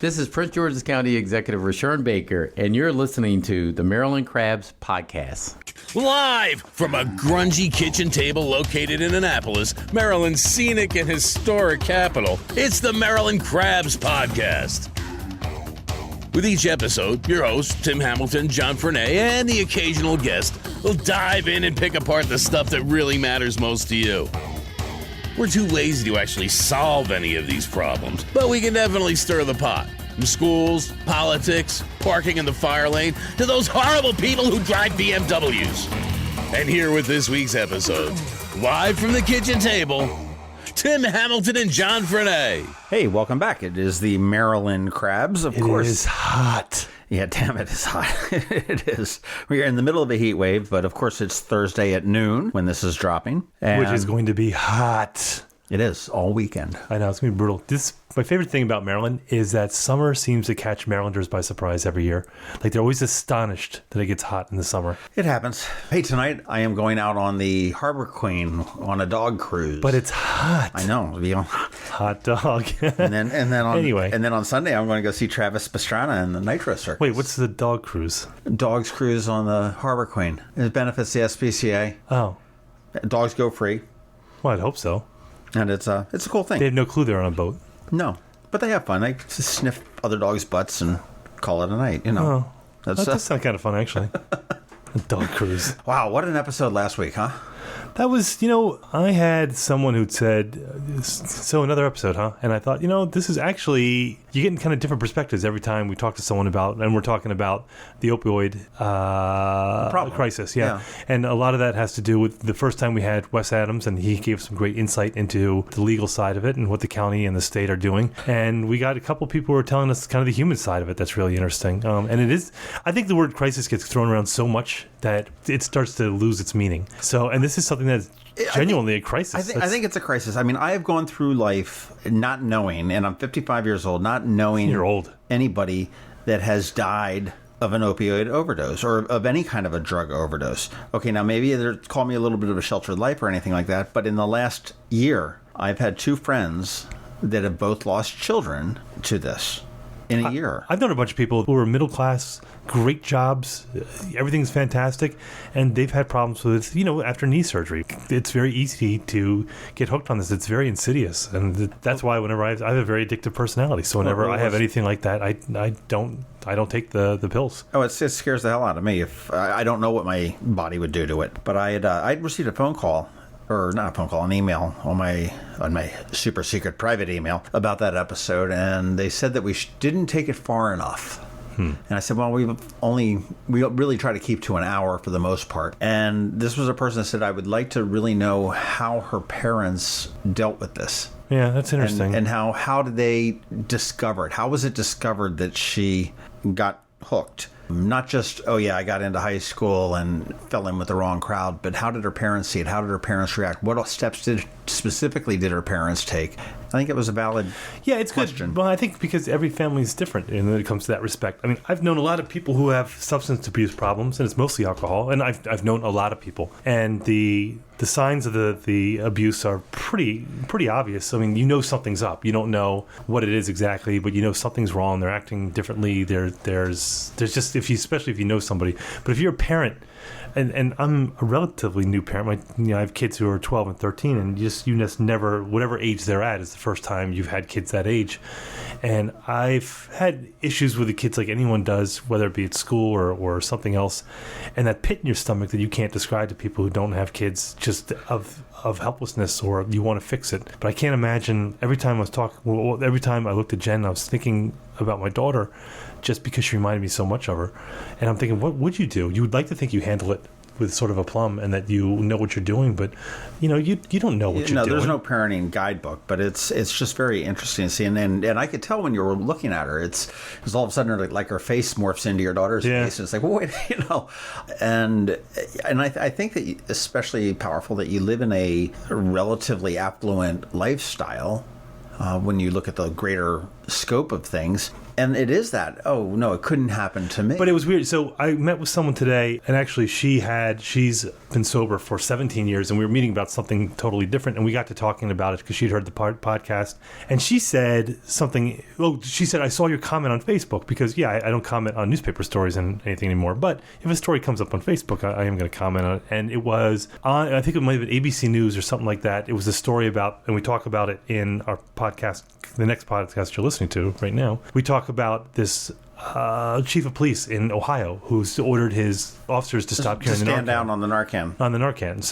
This is Prince George's County Executive Rashawn Baker, and you're listening to the Maryland Crabs Podcast. Live from a grungy kitchen table located in Annapolis, Maryland's scenic and historic capital, it's the Maryland Crabs Podcast. With each episode, your hosts, Tim Hamilton, John Frenay, and the occasional guest will dive in and pick apart the stuff that really matters most to you. We're too lazy to actually solve any of these problems, but we can definitely stir the pot. From schools, politics, parking in the fire lane, to those horrible people who drive BMWs. And here with this week's episode, live from the kitchen table, Tim Hamilton and John Frenay. Hey, welcome back. It is the Maryland Crabs, of course. It is hot. Yeah, damn it, it's hot. It is. We are in the middle of a heat wave, but of course it's Thursday at noon when this is dropping. Which is going to be hot. It is, all weekend. I know, it's going to be brutal. My favorite thing about Maryland is that summer seems to catch Marylanders by surprise every year. Like, they're always astonished that it gets hot in the summer. It happens. Hey, tonight I am going out on the Harbor Queen on a dog cruise. But it's hot. I know. It'll be on. Hot dog. and then on Sunday I'm going to go see Travis Pastrana in the Nitro Circus. Wait, what's the dog cruise? Dogs cruise on the Harbor Queen. It benefits the SPCA. Oh. Dogs go free. Well, I'd hope so. And it's a cool thing. They have no clue they're on a boat. No, but they have fun. They just sniff other dogs' butts and call it a night, you know. Oh, that does sound kind of fun, actually. A dog cruise. Wow, what an episode last week, huh? That was, I had someone who'd said, so another episode, huh? And I thought, this is actually, you're getting kind of different perspectives every time we talk to someone about, and we're talking about the opioid crisis. Yeah. And a lot of that has to do with the first time we had Wes Adams, and he gave some great insight into the legal side of it and what the county and the state are doing. And we got a couple people who were telling us kind of the human side of it that's really interesting. And it is, I think the word crisis gets thrown around so much that it starts to lose its meaning. So, and this is something that's genuinely a crisis. I think it's a crisis. I mean, I have gone through life not knowing, and I'm 55 years old, not knowing You're old. Anybody that has died of an opioid overdose or of any kind of a drug overdose. Okay, now maybe they call me a little bit of a sheltered life or anything like that, but in the last year, I've had two friends that have both lost children to this. In a year. I've known a bunch of people who are middle class, great jobs, everything's fantastic, and they've had problems with it, after knee surgery. It's very easy to get hooked on this. It's very insidious, and that's why whenever I have a very addictive personality, so whenever I have anything like that, I don't take the pills. Oh, it scares the hell out of me. If I don't know what my body would do to it. But I'd received a phone call. Or not a phone call, an email on my super secret private email about that episode, and they said that we didn't take it far enough. And I said, well, we really try to keep to an hour for the most part. And this was a person that said, I would like to really know how her parents dealt with this. Yeah, that's interesting. And how did they discover it? How was it discovered that she got hooked? Not just, I got into high school and fell in with the wrong crowd, but how did her parents see it? How did her parents react? What steps specifically did her parents take? I think it was a valid question. Good. Well, I think because every family is different when it comes to that respect. I mean, I've known a lot of people who have substance abuse problems, and it's mostly alcohol, and I've known a lot of people. And the signs of the abuse are pretty obvious. I mean, something's up. You don't know what it is exactly, but something's wrong. They're acting differently. There's just, especially if you know somebody. But if you're a parent, and I'm a relatively new parent. I have kids who are 12 and 13, and you just never, whatever age they're at, is the first time you've had kids that age. And I've had issues with the kids like anyone does, whether it be at school or something else. And that pit in your stomach that you can't describe to people who don't have kids, just of helplessness, or you want to fix it. But I can't imagine every time I looked at Jen, I was thinking about my daughter, just because she reminded me so much of her. And I'm thinking, what would you do? You would like to think you handle it with sort of aplomb and that you know what you're doing, but you don't know what you're doing. There's no parenting guidebook, but it's just very interesting to see. And I could tell when you were looking at her, it's all of a sudden like her face morphs into your daughter's face, and it's like, well, wait, And I think that especially powerful that you live in a relatively affluent lifestyle when you look at the greater scope of things. And it is that. Oh, no, it couldn't happen to me. But it was weird. So I met with someone today, and actually she's been sober for 17 years, and we were meeting about something totally different, and we got to talking about it because she'd heard the podcast, and she said something. Well, she said, I saw your comment on Facebook, because, I don't comment on newspaper stories and anything anymore, but if a story comes up on Facebook, I am going to comment on it. And it was on, I think it might have been ABC News or something like that. It was a story about, and we talk about it in our podcast, the next podcast you're listening to right now. We talk about this chief of police in Ohio who's ordered his officers to stop carrying the Narcan. Stand down on the Narcan. On the Narcan.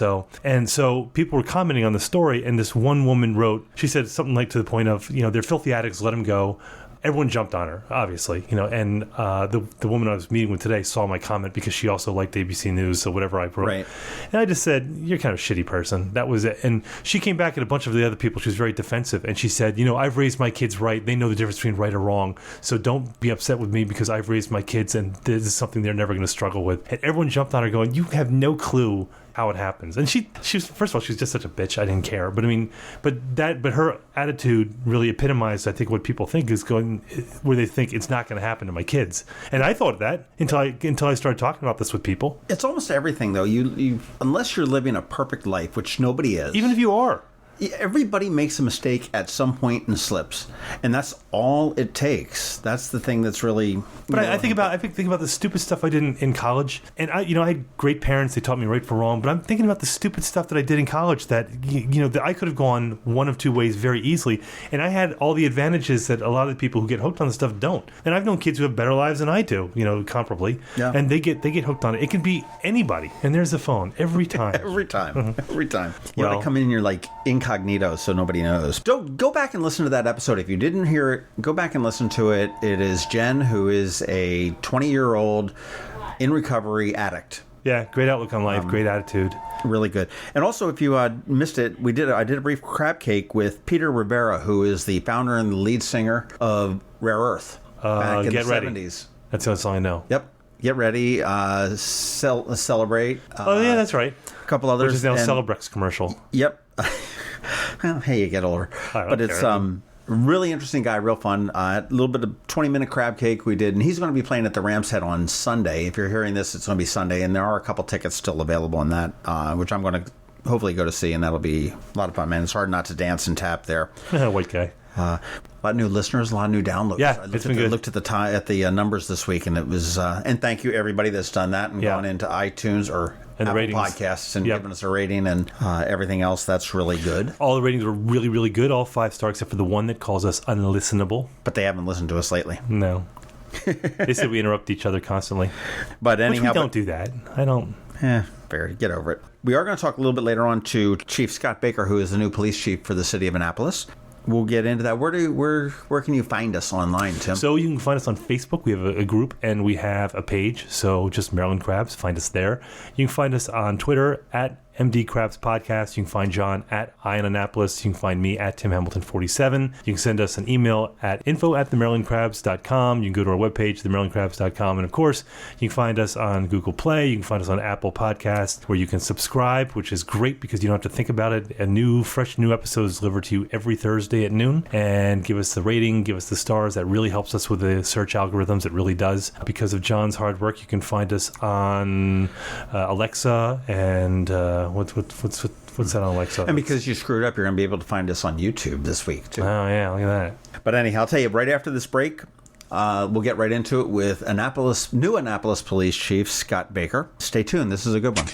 So people were commenting on the story, and this one woman wrote, she said something like to the point of, they're filthy addicts, let them go. Everyone jumped on her, obviously, and the woman I was meeting with today saw my comment because she also liked ABC News, so whatever I wrote. Right. And I just said, you're kind of a shitty person. That was it. And she came back at a bunch of the other people. She was very defensive, and she said, I've raised my kids right. They know the difference between right or wrong, so don't be upset with me because I've raised my kids, and this is something they're never going to struggle with. And everyone jumped on her going, you have no clue how it happens. And she was, first of all, she was just such a bitch. I didn't care. But her attitude really epitomized, I think, what people think is going, where they think it's not going to happen to my kids. And I thought that until I started talking about this with people. It's almost everything, though. You unless you're living a perfect life, which nobody is. Even if you are. Everybody makes a mistake at some point and slips, and that's all it takes. That's the thing that's really. But I think about the stupid stuff I did in college, and I had great parents. They taught me right from wrong. But I'm thinking about the stupid stuff that I did in college that that I could have gone one of two ways very easily, and I had all the advantages that a lot of the people who get hooked on the stuff don't. And I've known kids who have better lives than I do, comparably. Yeah. And they get hooked on it. It can be anybody, and there's the phone every time. Every time. You gotta come in and you're like incognito, so nobody knows. Go back and listen to that episode. If you didn't hear it, go back and listen to it. It is Jen, who is a 20-year-old in recovery addict. Yeah, great outlook on life, great attitude. Really good. And also, if you missed it, I did a brief crab cake with Peter Rivera, who is the founder and the lead singer of Rare Earth back in the 70s. That's all I know. Yep. Get ready, celebrate. Yeah, that's right. A couple others. Which is now Celebrex commercial. Yep. Well, hey, you get older. But it's really interesting guy, real fun. A little bit of 20-minute crab cake we did, and he's going to be playing at the Ram's Head on Sunday. If you're hearing this, it's going to be Sunday, and there are a couple tickets still available on that, which I'm going to hopefully go to see, and that'll be a lot of fun, man. It's hard not to dance and tap there. White guy. A lot of new listeners, a lot of new downloads. Yeah, I looked at the numbers this week, and it was. And thank you everybody that's done that and gone into iTunes or Apple Podcasts and given us a rating and everything else. That's really good. All the ratings were really, really good. All 5-star except for the one that calls us unlistenable. But they haven't listened to us lately. No. They said we interrupt each other constantly. But anyhow, we don't do that. I don't. Fair. Get over it. We are going to talk a little bit later on to Chief Scott Baker, who is the new police chief for the city of Annapolis. We'll get into that. Where can you find us online, Tim? So you can find us on Facebook. We have a group and we have a page. So just Maryland Crabs. Find us there. You can find us on Twitter at MD Crabs Podcast. You can find John at Ian Annapolis. You can find me at Tim Hamilton 47. You can send us an email at info@themarylandcrabs.com. You can go to our webpage, themarylandcrabs.com. And of course, you can find us on Google Play. You can find us on Apple Podcasts, where you can subscribe, which is great because you don't have to think about it. Fresh new episode is delivered to you every Thursday at noon. And give us the rating, give us the stars. That really helps us with the search algorithms. It really does. Because of John's hard work, you can find us on Alexa and what's that on Alexa? And because you screwed up, you're going to be able to find us on YouTube this week, too. Oh, yeah, look at that. But anyhow, I'll tell you, right after this break, we'll get right into it with new Annapolis Police Chief Scott Baker. Stay tuned. This is a good one.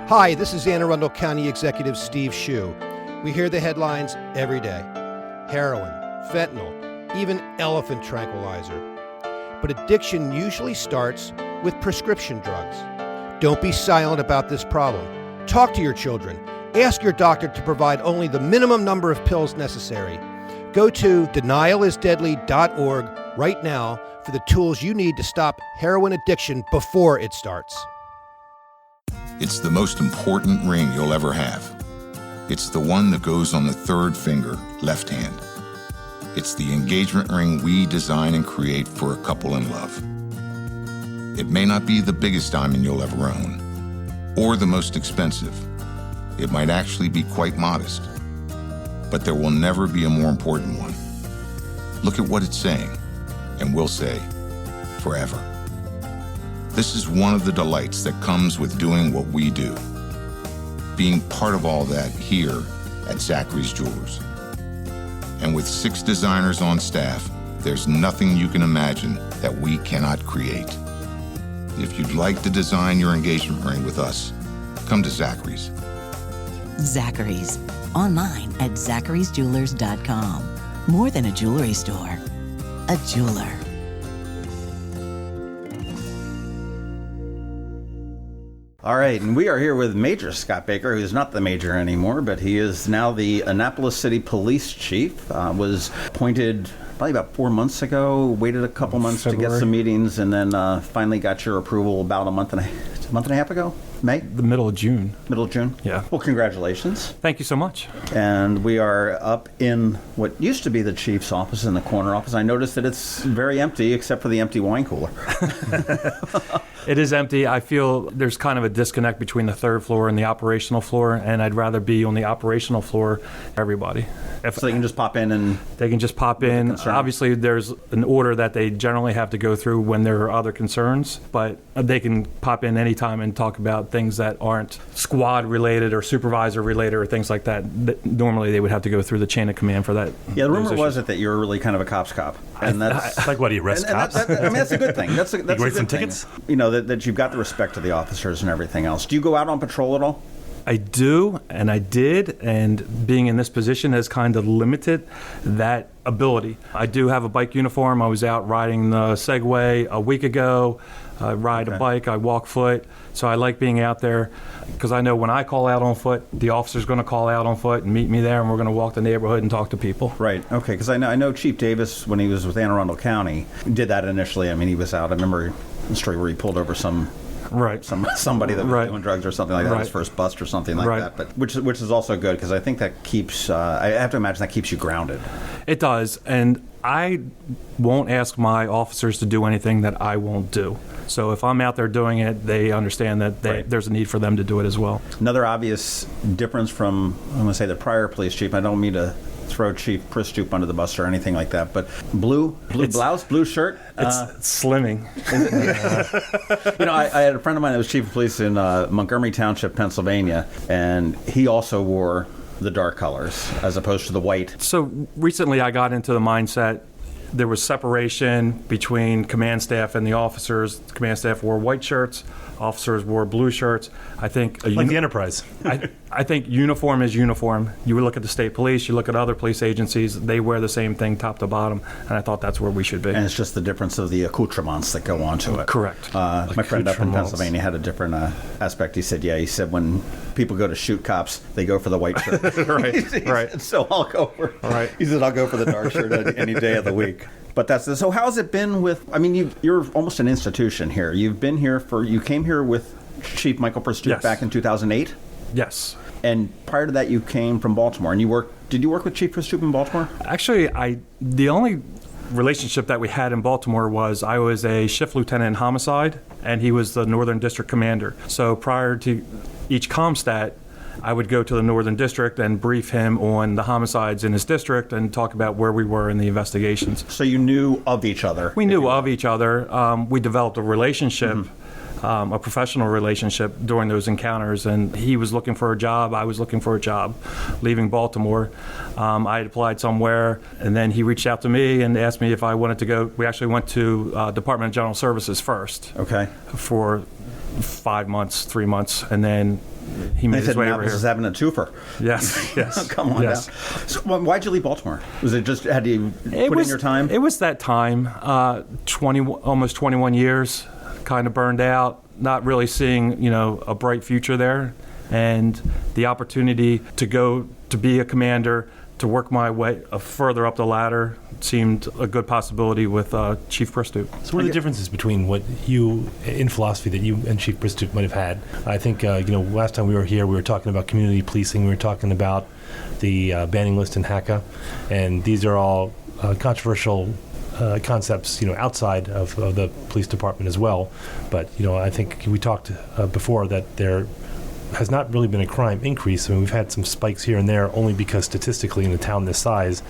Hi, this is Anne Arundel County Executive Steve Shue. We hear the headlines every day. Heroin, fentanyl, even elephant tranquilizer. But addiction usually starts with prescription drugs. Don't be silent about this problem. Talk to your children. Ask your doctor to provide only the minimum number of pills necessary. Go to denialisdeadly.org right now for the tools you need to stop heroin addiction before it starts. It's the most important ring you'll ever have. It's the one that goes on the third finger, left hand. It's the engagement ring we design and create for a couple in love. It may not be the biggest diamond you'll ever own, or the most expensive. It might actually be quite modest. But there will never be a more important one. Look at what it's saying, and we'll say, forever. This is one of the delights that comes with doing what we do. Being part of all that here at Zachary's Jewelers. And with 6 designers on staff, there's nothing you can imagine that we cannot create. If you'd like to design your engagement ring with us, come to Zachary's. Zachary's. Online at zacharysjewelers.com. More than a jewelry store, a jeweler. All right, and we are here with Major Scott Baker, who's not the major anymore, but he is now the Annapolis City Police Chief. Was appointed probably about 4 months ago, waited a couple months to get some meetings, and then finally got your approval about a month and a half ago? May? The middle of June. Middle of June? Yeah. Well, congratulations. Thank you so much. And we are up in what used to be the chief's office, in the corner office. I noticed that it's very empty except for the empty wine cooler. It is empty. I feel there's kind of a disconnect between the third floor and the operational floor, and I'd rather be on the operational floor, everybody. So they can just pop in and... They can just pop in. Obviously, there's an order that they generally have to go through when there are other concerns, but they can pop in anytime and talk about things that aren't squad related or supervisor related or things like that. Normally, they would have to go through the chain of command for that. Yeah, the rumor was that you were really kind of a cop's cop. And that's... Like, what, do you arrest cops? I mean, that's a good thing. That's a you good write some thing. tickets? You know, that you've got the respect of the officers and everything else. Do you go out on patrol at all? I do, and I did, and being in this position has kind of limited that ability. I do have a bike uniform. I was out riding the Segway a week ago. I ride a bike, I walk foot, so I like being out there because I know when I call out on foot, the officer's going to call out on foot and meet me there, and we're going to walk the neighborhood and talk to people. Right, okay, because I know Chief Davis, when he was with Anne Arundel County, did that initially. I mean, he was out, I remember a story where he pulled over somebody that was doing drugs or something like that, his first bust or something like that. But which is also good because I think that keeps. I have to imagine that keeps you grounded. It does, and I won't ask my officers to do anything that I won't do. So if I'm out there doing it, they understand that there's a need for them to do it as well. Another obvious difference from, I'm going to say, the prior police chief. I don't mean to throw Chief Pristoop under the bus or anything like that, but blue blouse, blue shirt. It's slimming. I had a friend of mine that was chief of police in Montgomery Township, Pennsylvania, and he also wore the dark colors as opposed to the white. So recently I got into the mindset there was separation between command staff and the officers. The command staff wore white shirts, officers wore blue shirts. I think like the Enterprise. I think uniform is uniform. You look at the state police, you look at other police agencies, they wear the same thing top to bottom, and I thought that's where we should be. And it's just the difference of the accoutrements that go on to it. Correct. My friend up in Pennsylvania had a different aspect. He said when people go to shoot cops, they go for the white shirt. Right. Said, so I'll go for. Right. He said I'll go for the dark shirt any day of the week. But so how's it been with? I mean, you're almost an institution here. You've been here you came here with Chief Michael Pristoop back in 2008. Yes. And prior to that, you came from Baltimore, and did you work with Chief Pristoop in Baltimore? Actually, the only relationship that we had in Baltimore was I was a shift lieutenant in homicide, and he was the Northern District commander. So prior to each ComStat, I would go to the Northern District and brief him on the homicides in his district and talk about where we were in the investigations. So you knew of each other? We knew of each other. We developed a relationship, a professional relationship during those encounters, and he was looking for a job, I was looking for a job. Leaving Baltimore, I had applied somewhere, and then he reached out to me and asked me if I wanted to go. We actually went to Department of General Services first. Okay. For 3 months, and then he made his way over here. Is having a twofer. Yes. Come on down. So why'd you leave Baltimore? Was it just had you put in your time? It was that time. Almost 21 years, kind of burned out, not really seeing a bright future there, and the opportunity to go to be a commander, to work my way further up the ladder seemed a good possibility with Chief Pristoop. So what are the differences between what you, in philosophy, that you and Chief Pristoop might have had? I think, last time we were here, we were talking about community policing. We were talking about the banning list in HACA. And these are all controversial concepts, outside of the police department as well. But, I think we talked before that there has not really been a crime increase. I mean, we've had some spikes here and there only because statistically in a town this size,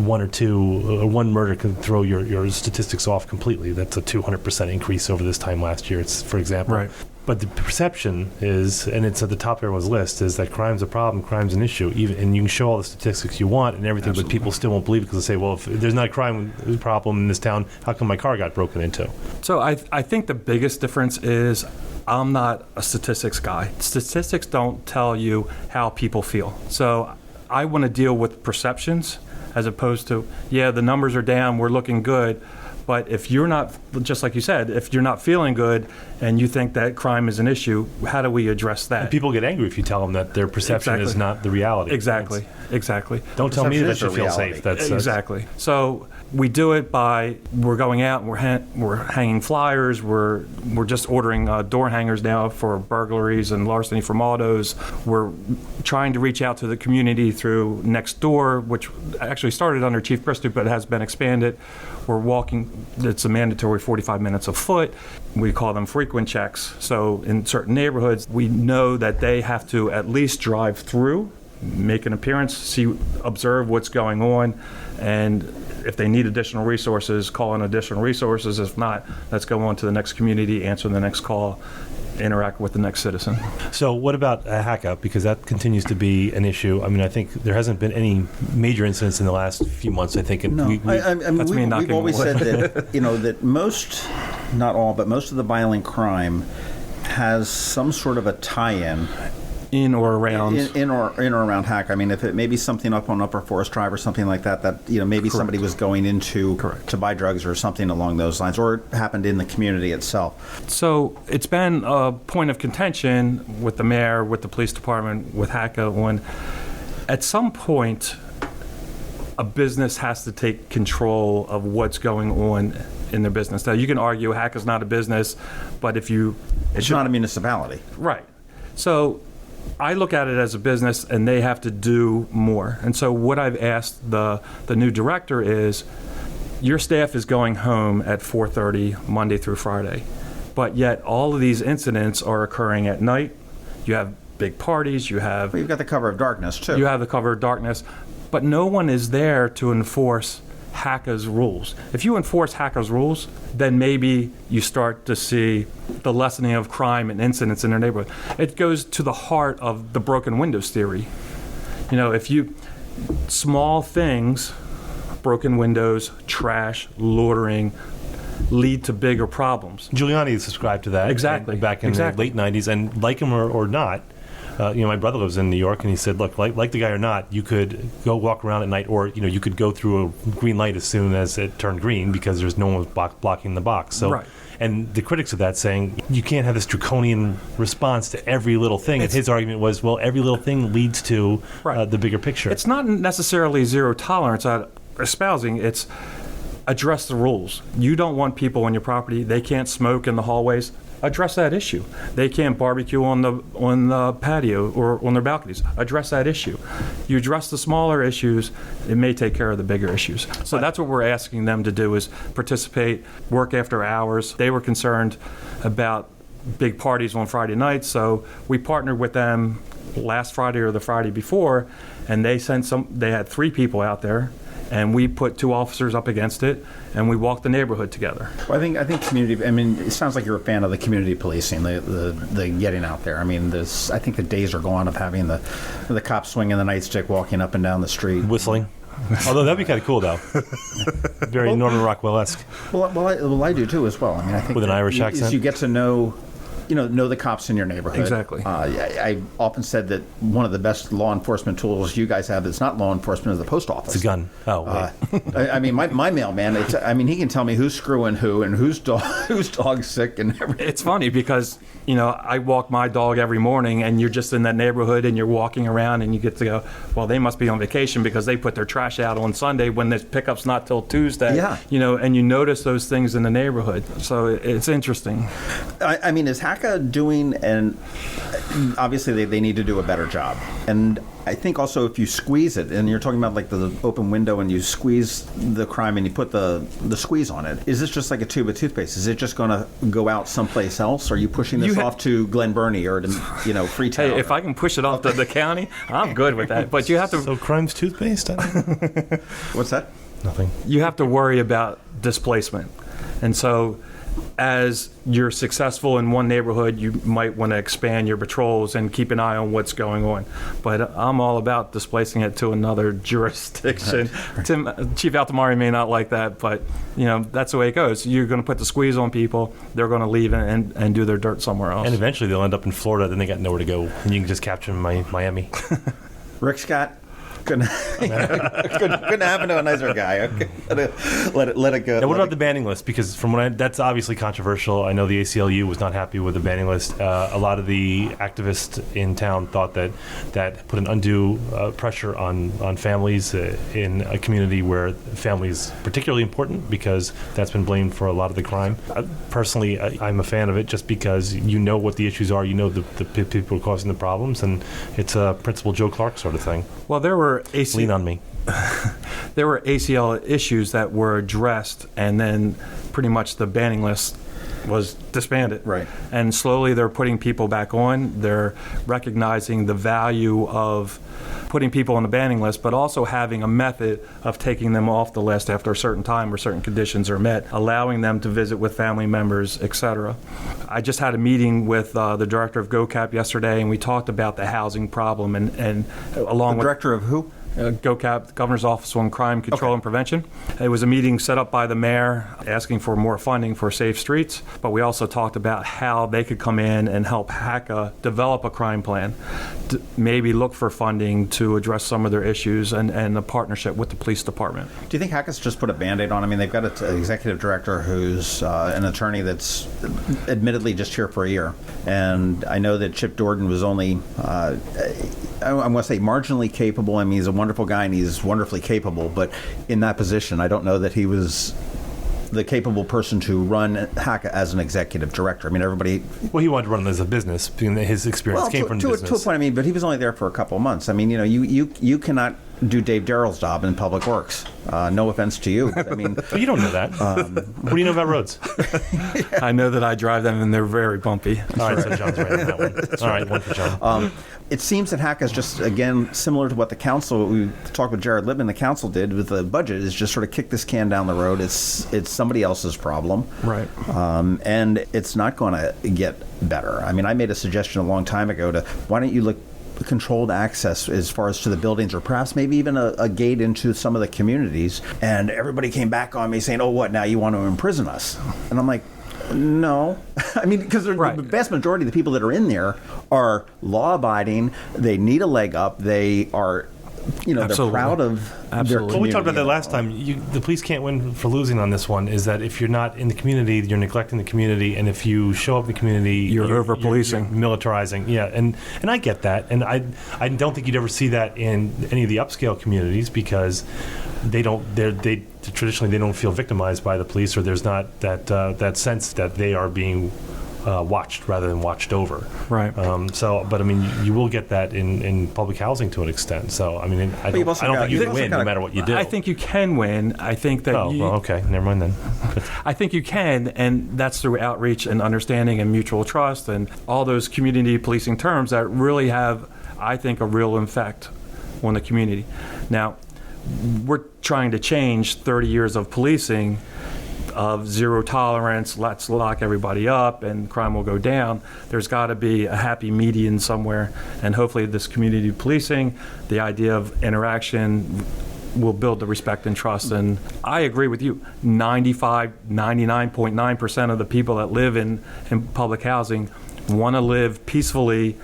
one or two, or one murder can throw your statistics off completely. That's a 200% increase over this time last year, for example. Right. But the perception is, and it's at the top of everyone's list, is that crime's a problem, crime's an issue. And you can show all the statistics you want and everything, but people still won't believe it because they say, well, if there's not a crime problem in this town, how come my car got broken into? So I think the biggest difference is I'm not a statistics guy. Statistics don't tell you how people feel. So I want to deal with perceptions as opposed to, yeah, the numbers are down, we're looking good. But if you're not, just like you said, if you're not feeling good and you think that crime is an issue, how do we address that? And people get angry if you tell them that their perception is not the reality. Exactly. Don't tell me that you feel safe. That's exactly. So we do it by, we're going out and we're hanging flyers. We're just ordering door hangers now for burglaries and larceny from autos. We're trying to reach out to the community through Nextdoor, which actually started under Chief Pristoop but has been expanded. We're walking, it's a mandatory 45 minutes a foot. We call them frequent checks. So in certain neighborhoods, we know that they have to at least drive through, make an appearance, observe what's going on, and if they need additional resources, call in additional resources. If not, let's go on to the next community, answer the next call, interact with the next citizen. So what about HACA? Because that continues to be an issue. I mean, I think there hasn't been any major incidents in the last few months, I think. And no, we've always said that, that most, not all, but most of the violent crime has some sort of a tie-in in or around around Hack. I mean, if it may be something up on Upper Forest Drive or something like that maybe Correct. somebody was going into to buy drugs or something along those lines, or it happened in the community itself. So it's been a point of contention with the mayor, with the police department, with HACA, when at some point a business has to take control of what's going on in their business. Now, you can argue HACA's not a business, but if you... It's not a municipality. Right. So I look at it as a business, and they have to do more. And so what I've asked the new director is, your staff is going home at 4:30 Monday through Friday, but yet all of these incidents are occurring at night. You have big parties. You've got the cover of darkness, too. You have the cover of darkness, but no one is there to enforce HACA's rules. If you enforce HACA's rules, then maybe you start to see the lessening of crime and incidents in their neighborhood. It goes to the heart of the broken windows theory. Small things, broken windows, trash, loitering, lead to bigger problems. Giuliani subscribed to that exactly back in the late 90s, and like him or not, my brother lives in New York, and he said, look, like the guy or not, you could go walk around at night, or you could go through a green light as soon as it turned green because there's no one blocking the box. So, right. And the critics of that saying you can't have this draconian response to every little thing. And his argument was, well, every little thing leads to the bigger picture. It's not necessarily zero tolerance espousing. It's address the rules. You don't want people on your property. They can't smoke in the hallways. Address that issue. They can't barbecue on the patio or on their balconies. Address that issue. You address the smaller issues, it may take care of the bigger issues. So that's what we're asking them to do, is participate, work after hours. They were concerned about big parties on Friday nights, so we partnered with them last Friday or the Friday before, and they had 3 people out there, and we put 2 officers up against it, and we walked the neighborhood together. Well, I think community. I mean, it sounds like you're a fan of the community policing, the getting out there. I mean, I think the days are gone of having the cops swinging the nightstick, walking up and down the street, whistling. Although that'd be kind of cool, though. Very Norman Rockwell-esque. Well, I do too as well. I mean, I think with an Irish accent. You get to know the cops in your neighborhood. Exactly. I often said that one of the best law enforcement tools you guys have that's not law enforcement is the post office. It's a gun. Oh, wait. I mean, my mailman, he can tell me who's screwing who and whose dog's sick and everything. It's funny because, I walk my dog every morning, and you're just in that neighborhood and you're walking around and you get to go, well, they must be on vacation because they put their trash out on Sunday when this pickup's not till Tuesday. Yeah. And you notice those things in the neighborhood. So it's interesting. I mean, is HACA doing, and obviously they need to do a better job. And I think also if you squeeze it, and you're talking about like the open window and you squeeze the crime and you put the squeeze on it, is this just like a tube of toothpaste? Is it just going to go out someplace else? Or are you pushing this off to Glen Burnie or to, Freetown? Hey, if I can push it off to the county, I'm good with that. But you have to... So crime's toothpaste? What's that? Nothing. You have to worry about displacement. And so as you're successful in one neighborhood, you might want to expand your patrols and keep an eye on what's going on. But I'm all about displacing it to another jurisdiction. Chief Altamari may not like that, but that's the way it goes. You're going to put the squeeze on people. They're going to leave and do their dirt somewhere else. And eventually they'll end up in Florida, then they got nowhere to go. And you can just capture them in Miami. Rick Scott. Couldn't happen to a nicer guy. Okay. Let it go. Now, what about the banning list? Because that's obviously controversial. I know the ACLU was not happy with the banning list. A lot of the activists in town thought that put an undue pressure on families in a community where family is particularly important, because that's been blamed for a lot of the crime. Personally, I'm a fan of it just because you know what the issues are, you know the people who are causing the problems, and it's a Principal Joe Clark sort of thing. Well, there were lean on me. There were ACL issues that were addressed, and then pretty much the banning list was disbanded. Right. And slowly they're putting people back on. They're recognizing the value of putting people on the banning list, but also having a method of taking them off the list after a certain time where certain conditions are met, allowing them to visit with family members, etc. I just had a meeting with the director of GOCAP yesterday, and we talked about the housing problem, and along with... Director of who? GOCAP, Governor's Office on Crime Control and Prevention. It was a meeting set up by the mayor asking for more funding for safe streets, but we also talked about how they could come in and help HACA develop a crime plan, maybe look for funding to address some of their issues, and a partnership with the police department. Do you think HACA's just put a Band-Aid on? I mean, they've got an executive director who's an attorney that's admittedly just here for a year. And I know that Chip Jordan was only, I want to say marginally capable. I mean, he's a wonderful guy and he's wonderfully capable, but in that position, I don't know that he was the capable person to run HACA as an executive director. I mean, everybody... Well, he wanted to run it as a business, being that his experience came from business. To a point, I mean, but he was only there for a couple of months. I mean, you cannot do Dave Darrell's job in Public Works. No offense to you, but I mean... But you don't know that. What do you know about roads? I know that I drive them and they're very bumpy. All right, so John's right on that one. All right, one for John. It seems that HACA is just, again, similar to what the council, we talked with Jared Lippman, the council did with the budget, is just sort of kick this can down the road. It's somebody else's problem. Right. And it's not going to get better. I mean, I made a suggestion a long time ago to, why don't you look controlled access as far as to the buildings, or perhaps maybe even a gate into some of the communities. And everybody came back on me saying, oh, what, now you want to imprison us? And I'm like, no. I mean, because the vast majority of the people that are in there are law-abiding. They need a leg up. They are, they're proud of their community. Well, we talked about that last time. The police can't win for losing on this one, is that if you're not in the community, you're neglecting the community, and if you show up in the community, you're over-policing. You're militarizing. Yeah, and I get that. And I don't think you'd ever see that in any of the upscale communities, because they traditionally they don't feel victimized by the police, or there's not that sense that they are being watched rather than watched over. Right. But I mean, you will get that in public housing to an extent. So I mean, I don't think you can win no matter what you do. I think you can win. I think that. Oh, well, okay, never mind then. I think you can, and that's through outreach and understanding and mutual trust and all those community policing terms that really have, I think, a real effect on the community. Now, we're trying to change 30 years of policing, of zero tolerance, let's lock everybody up and crime will go down. There's got to be a happy median somewhere, and hopefully this community policing, the idea of interaction, will build the respect and trust. And I agree with you, 99.9% of the people that live in public housing want to live peacefully,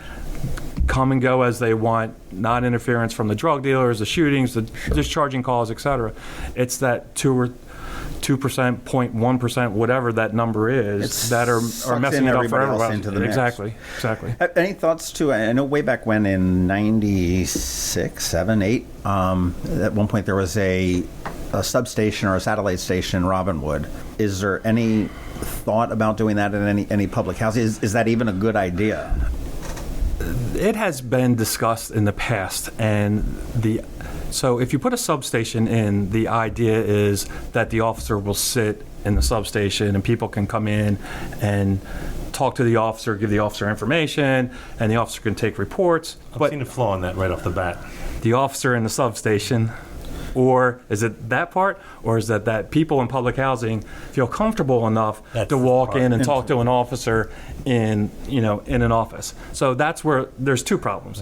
come and go as they want, not interference from the drug dealers, the shootings, the discharging calls, etc. It's that 2%, 0.1%, whatever that number is, that are messing it up for everybody. Exactly. Any thoughts to? I know way back when in '96, 7, 8, at one point there was a substation or a satellite station in Robinwood. Is there any thought about doing that in any public housing? Is that even a good idea? It has been discussed in the past, and so if you put a substation in, the idea is that the officer will sit in the substation and people can come in and talk to the officer, give the officer information, and the officer can take reports. I've seen a flaw in that right off the bat. The officer in the substation Or is it that part? Or is it that people in public housing feel comfortable enough to walk in and talk to an officer in an office? So that's where there's two problems.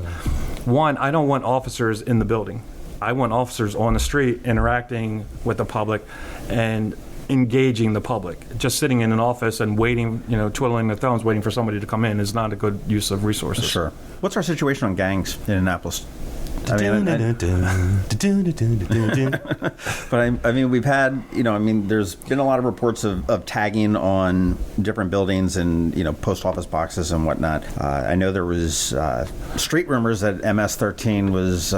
One, I don't want officers in the building. I want officers on the street interacting with the public and engaging the public. Just sitting in an office and waiting, twiddling their thumbs, waiting for somebody to come in is not a good use of resources. Sure. What's our situation on gangs in Annapolis? But we've had, there's been a lot of reports of tagging on different buildings and, post office boxes and whatnot. I know there was street rumors that MS-13 was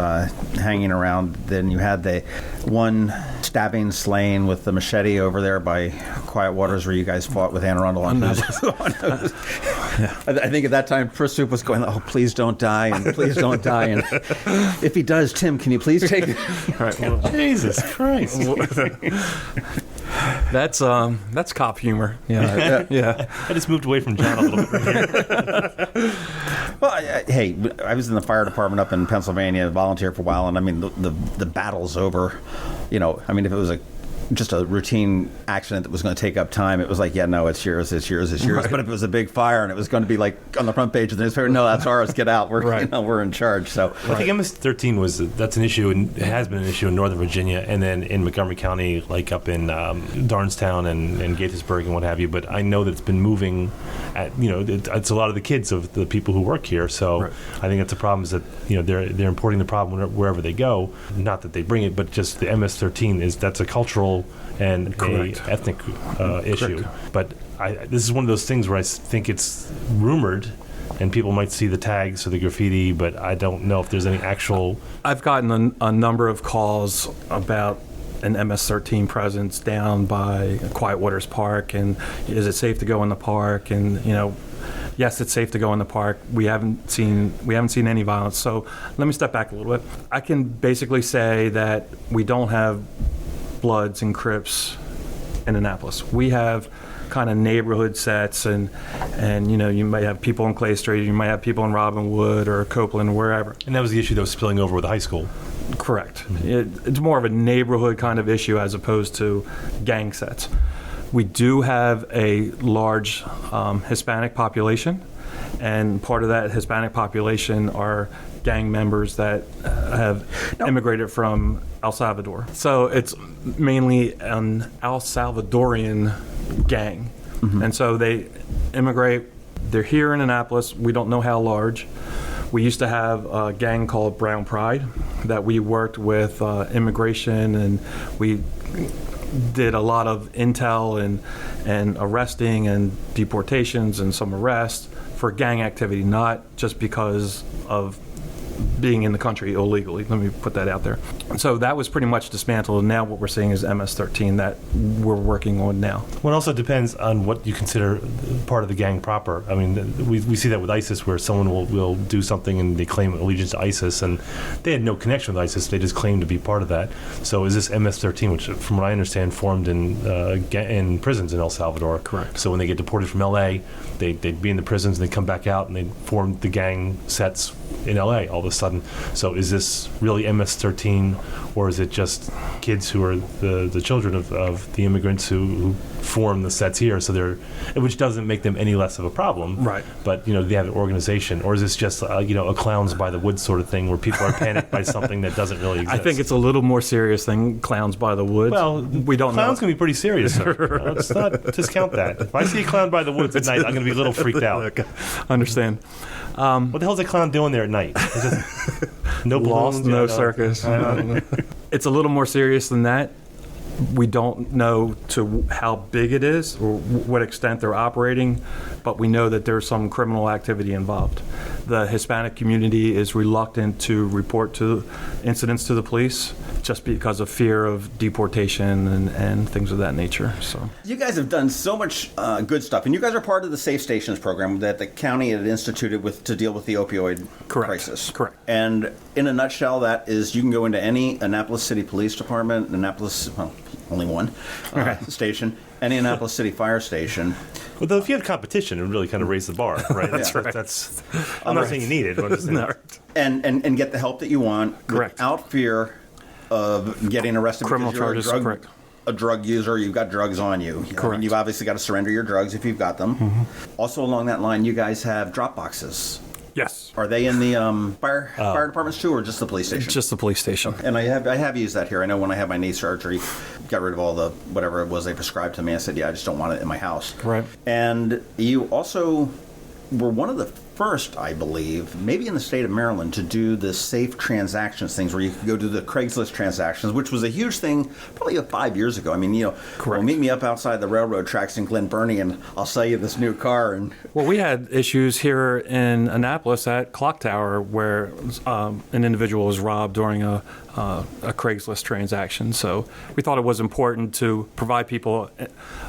hanging around. Then you had the one stabbing slaying with the machete over there by Quiet Waters where you guys fought with Anne Arundel. I think at that time, Pristoop was going, oh, please don't die, and please don't die. And if he does, Tim, can you please take it? Right. Well, Jesus Christ. That's cop humor. Yeah. I just moved away from John a little bit right here. Well, I was in the fire department up in Pennsylvania, volunteered for a while, and the battle's over. If it was just a routine accident that was going to take up time, it was like, it's yours. Right. But if it was a big fire and it was going to be like on the front page of the newspaper, no, that's ours, get out. We're we're in charge. So I think MS-13 that's an issue, and it has been an issue in Northern Virginia, and then in Montgomery County, like up in Darnestown and Gaithersburg and what have you. But I know that it's been moving. It's a lot of the kids of the people who work here. So I think that's a problem. Is that they're importing the problem wherever they go. Not that they bring it, but just the MS-13 that's a cultural and a ethnic issue. But this is one of those things where I think it's rumored, and people might see the tags or the graffiti, but I don't know if there's any actual... I've gotten a number of calls about an MS-13 presence down by Quiet Waters Park, and is it safe to go in the park? And, yes, it's safe to go in the park. We haven't seen any violence. So let me step back a little bit. I can basically say that we don't have Bloods and Crips in Annapolis. We have kind of neighborhood sets, and you might have people in Clay Street, you might have people in Robinwood or Copeland or wherever. And that was the issue that was spilling over with the high school. Correct. It's more of a neighborhood kind of issue as opposed to gang sets. We do have a large Hispanic population, and part of that Hispanic population are gang members that have immigrated from El Salvador. So it's mainly an El Salvadorian gang. Mm-hmm. And so they immigrate. They're here in Annapolis. We don't know how large. We used to have a gang called Brown Pride that we worked with immigration, and we did a lot of intel and arresting and deportations and some arrests for gang activity, not just because of being in the country illegally. Let me put that out there. So that was pretty much dismantled, and now what we're seeing is MS-13 that we're working on now. Well, it also depends on what you consider part of the gang proper. I mean, we see that with ISIS, where someone will do something and they claim allegiance to ISIS, and they had no connection with ISIS. They just claim to be part of that. So is this MS-13, which, from what I understand, formed in prisons in El Salvador? Correct. So when they get deported from L.A., they'd be in the prisons, and they come back out, and they form the gang sets in L.A. all of a sudden. So is this really MS-13, or is it just kids who are the children of the immigrants who form the sets here? So which doesn't make them any less of a problem, right? But they have an organization, or is this just a clowns by the woods sort of thing where people are panicked by something that doesn't really exist? I think it's a little more serious than clowns by the woods. Well, we don't know. Clowns can be pretty serious. Sir. Let's not discount that. If I see a clown by the woods at night, I'm going to be a little freaked out. Okay. Understand. What the hell's a clown doing there at night? Just, no balloons, no circus. It's a little more serious than that. We don't know to how big it is or what extent they're operating, but we know that there's some criminal activity involved. The Hispanic community is reluctant to report to incidents to the police just because of fear of deportation and things of that nature. So you guys have done so much good stuff, and you guys are part of the Safe Stations program that the county had instituted to deal with the opioid crisis. Correct. And in a nutshell, that is, you can go into any Annapolis City Police Department, only one station, any Annapolis City Fire Station. Well, though, if you have competition, it would really kind of raise the bar, right? That's right. I'm not saying you need it, but I'm just saying. And get the help that you want Correct. without fear of getting arrested Criminal because you're charges, a drug, correct. a drug user, you've got drugs on you. Correct. And you've obviously got to surrender your drugs if you've got them. Also along that line, you guys have drop boxes. Yes. Are they in the fire departments too, or just the police station? Just the police station. And I have used that here. I know when I had my knee surgery, got rid of all the whatever it was they prescribed to me. I said, yeah, I just don't want it in my house. Right. And you also were one of the first, I believe, maybe in the state of Maryland, to do the safe transactions things where you could go do the Craigslist transactions, which was a huge thing probably 5 years ago. I mean, well, meet me up outside the railroad tracks in Glen Burnie and I'll sell you this new car. And Well, we had issues here in Annapolis at Clock Tower where an individual was robbed during a Craigslist transaction. So we thought it was important to provide people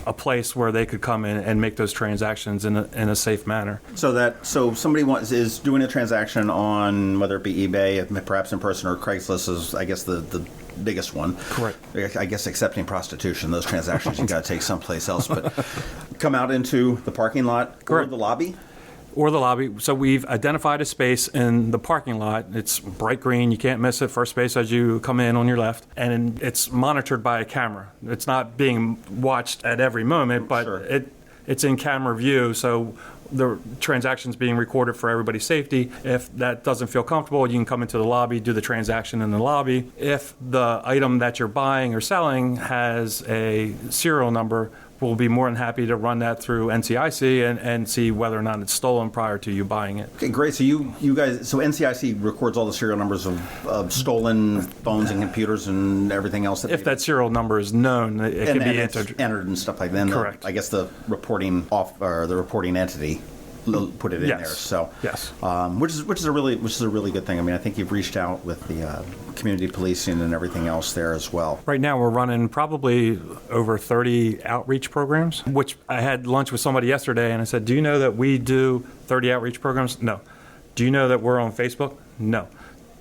a place where they could come in and make those transactions in a safe manner. So somebody is doing a transaction on whether it be eBay, perhaps in person, or Craigslist is, I guess, the biggest one. Correct. I guess excepting prostitution, those transactions you got to take someplace else. But come out into the parking lot or the lobby. Or the lobby. So we've identified a space in the parking lot. It's bright green. You can't miss it. First space as you come in on your left. And it's monitored by a camera. It's not being watched at every moment, but Sure. it's in camera view. So the transaction's being recorded for everybody's safety. If that doesn't feel comfortable, you can come into the lobby, do the transaction in the lobby. If the item that you're buying or selling has a serial number, we'll be more than happy to run that through NCIC and see whether or not it's stolen prior to you buying it. Okay, great. So you guys, so NCIC records all the serial numbers of stolen phones and computers and everything else. If that serial number is known, it can be entered. Entered and stuff like that. Correct. I guess the reporting entity put it in Yes. there. So Yes. which is a really good thing. I mean, I think you've reached out with the community policing and everything else there as well. Right now, we're running probably over 30 outreach programs, which I had lunch with somebody yesterday, and I said, do you know that we do 30 outreach programs? No. Do you know that we're on Facebook? No.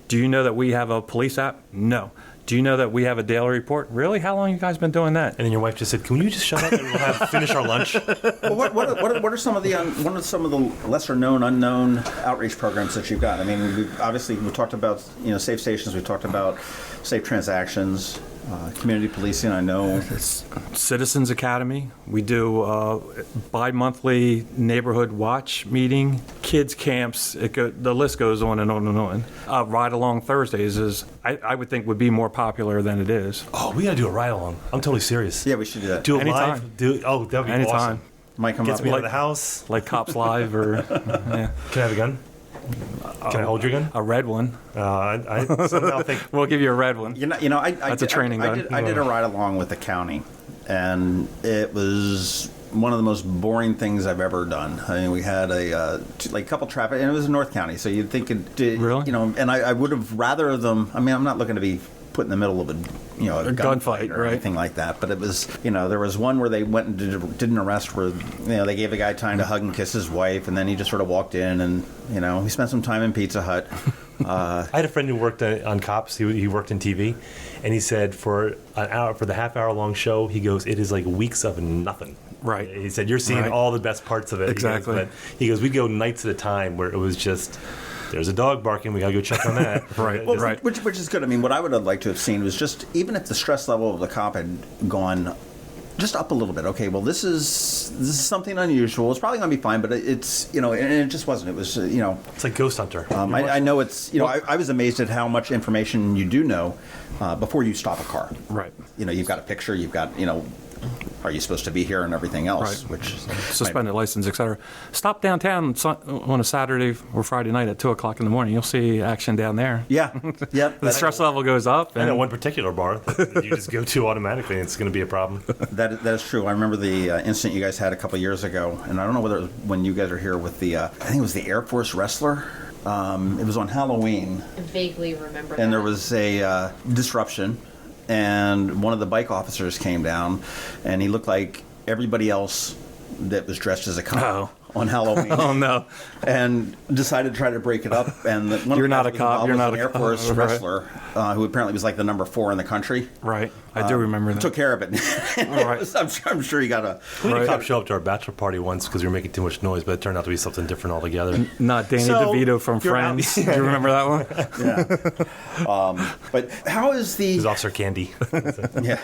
Do you know that we have a police app? No. Do you know that we have a daily report? Really? How long have you guys been doing that? And then your wife just said, "Can you just shut up and we'll finish our lunch?" Well, what are some of the lesser known, unknown outreach programs that you've got? I mean, we've talked about safe stations. We've talked about safe transactions, community policing. I know It's Citizens Academy. We do bi-monthly neighborhood watch meeting, kids camps. The list goes on and on and on. Ride Along Thursdays is, I would think, would be more popular than it is. Oh, we got to do a ride along. I'm totally serious. Yeah, we should do that. Do it Anytime. live. That'd be Anytime. awesome. Might come Gets up me out with of the house. Like Cops Live or yeah. Can I have a gun? Can I hold your gun? A red one. I somehow think. We'll give you a red one. That's a training gun. I did a ride along with the county, and it was one of the most boring things I've ever done. I mean, we had a couple traffic, and it was in North County, so you'd think it did, Really? And I would have rather them. I mean, I'm not looking to be put in the middle of a gunfight or right? anything like that. But it was, there was one where they went and did an arrest where, they gave a guy time to hug and kiss his wife, and then he just sort of walked in and, he spent some time in Pizza Hut. I had a friend who worked on Cops. He worked in TV, and he said for the half-hour long show, he goes, it is like weeks of nothing. Right. He said you're seeing Right. all the best parts of it. Exactly. He goes, we'd go nights at a time where it was just, there's a dog barking, we gotta go check on that. Right. Well, right. Which is good. I mean, what I would have liked to have seen was just, even if the stress level of the cop had gone just up a little bit. Okay, well, this is something unusual. It's probably going to be fine, but it's, and it just wasn't. It was, It's like Ghost Hunter. I know it's, I was amazed at how much information you do know before you stop a car. Right. You've got a picture, you've got, are you supposed to be here and everything else, Right. which Suspended license, etc. Stop downtown on a Saturday or Friday night at 2:00 in the morning. You'll see action down there. Yeah. The stress level goes up. I And know one particular bar that you just go to automatically, and it's going to be a problem. That is true. I remember the incident you guys had a couple of years ago, and I don't know whether it was when you guys were here with the, I think it was the Air Force wrestler. It was on Halloween. I vaguely remember that. And there was a disruption, and one of the bike officers came down, and he looked like everybody else that was dressed as a cop on Halloween. Oh, no. And decided to try to break it up. And one You're of the not guys a cop. was You're an not a Air cop. Force Right. wrestler who apparently was like the number 4 in the country. Right. I do remember that. took care of it. Right. I'm sure you got a... We had a cop show up to our bachelor party once because we were making too much noise, but it turned out to be something different altogether. Not Danny So, DeVito from you're out- Friends. Do you remember that one? Yeah. But how is It was the... Officer Candy. Yeah.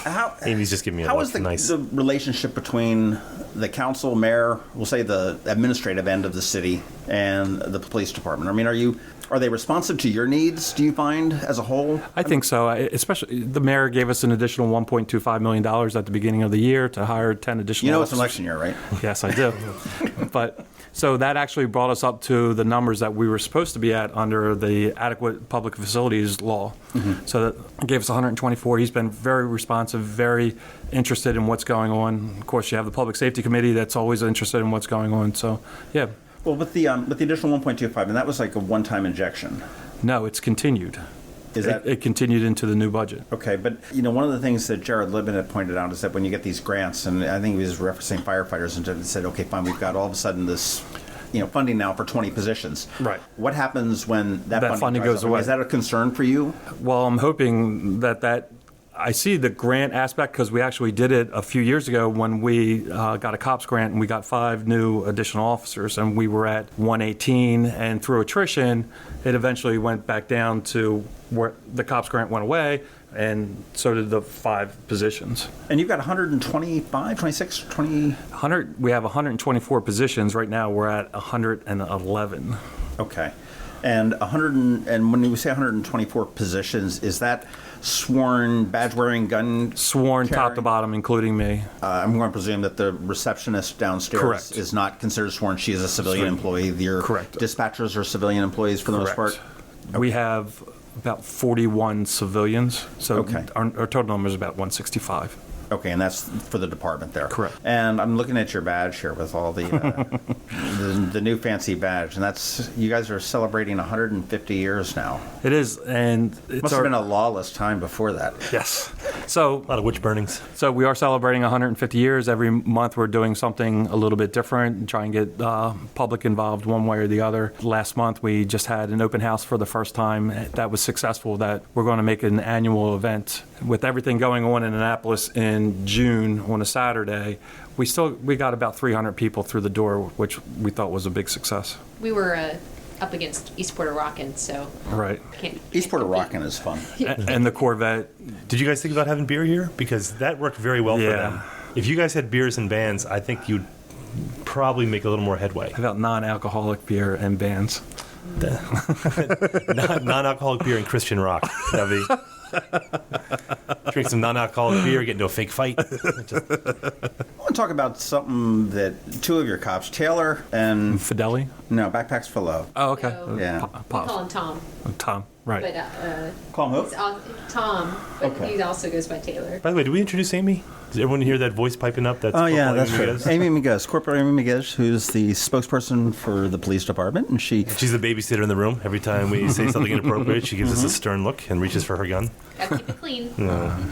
How, Amy's just giving me a how look. is the, Nice. the relationship between the council, mayor, we'll say the administrative end of the city, and the police department? I mean, are they responsive to your needs, do you find, as a whole? I think so. Especially the mayor gave us an additional $1.25 million at the beginning of the year to hire 10 additional You know it's an officers. election year, right? Yes, I do. But so that actually brought us up to the numbers that we were supposed to be at under the adequate public facilities law. So that gave us 124. He's been very responsive, very interested in what's going on. Of course, you have the public safety committee that's always interested in what's going on. So, yeah. Well, with the additional 1.25, and that was like a one-time injection. No, it's continued. Is that It continued into the new budget. okay? But one of the things that Jared Libin had pointed out is that when you get these grants, and I think he was referencing firefighters, and said, okay, fine, we've got all of a sudden this, funding now for 20 positions. Right. What happens when that funding dries goes up? I mean, away. Is that a concern for you? Well, I'm hoping that I see the grant aspect because we actually did it a few years ago when we got a COPS grant and we got 5 new additional officers and we were at 118, and through attrition it eventually went back down to where the COPS grant went away, and so did the 5 positions. And you've got 125, 26, 20... We have 124 positions right now. We're at 111. Okay. And and when you say 124 positions, is that sworn, badge-wearing, gun Sworn top carrying? to bottom, including me. I'm going to presume that the receptionist downstairs Correct. is not considered sworn. She is a civilian employee. Your Correct. dispatchers are civilian employees for the most part? We have about 41 civilians, so Okay. our total number is about 165. Okay, and that's for the department there. Correct. And I'm looking at your badge here with all the the new fancy badge, and that's, you guys are celebrating 150 years now. It is, and it's Must have been a lawless time before that. yes. So A lot of witch burnings. So we are celebrating 150 years. Every month we're doing something a little bit different and try and get public involved one way or the other. Last month we just had an open house for the first time. That was successful. That we're going to make an annual event. With everything going on in Annapolis in June on a Saturday, we got about 300 people through the door, which we thought was a big success. We were up against East Puerto Rockin, so Right. East Puerto compete. Rockin is fun. And the Corvette. Did you guys think about having beer here? Because that worked very well for Yeah. them. If you guys had beers and bands, I think you'd probably make a little more headway. About non-alcoholic beer and bands. Non-alcoholic beer and Christian rock. That'd be... Drink some non-alcoholic beer, get into a fake fight. I want to talk about something that 2 of your cops, Taylor and... Fideli? Backpacks for Love. Oh, okay. No. Yeah. We call him Tom, Tom, right. but Call him he's Tom, but Okay. he also goes by Taylor. By the way, did we introduce Amy? Did everyone hear that voice piping up? That's Oh, yeah, Corporal that's Amy right. Miguez? Amy Miguez, Corporal Amy Miguez, who's the spokesperson for the police department, and she... She's the babysitter in the room. Every time we say something inappropriate, she gives us a stern look and reaches for her gun. Gotta keep it clean.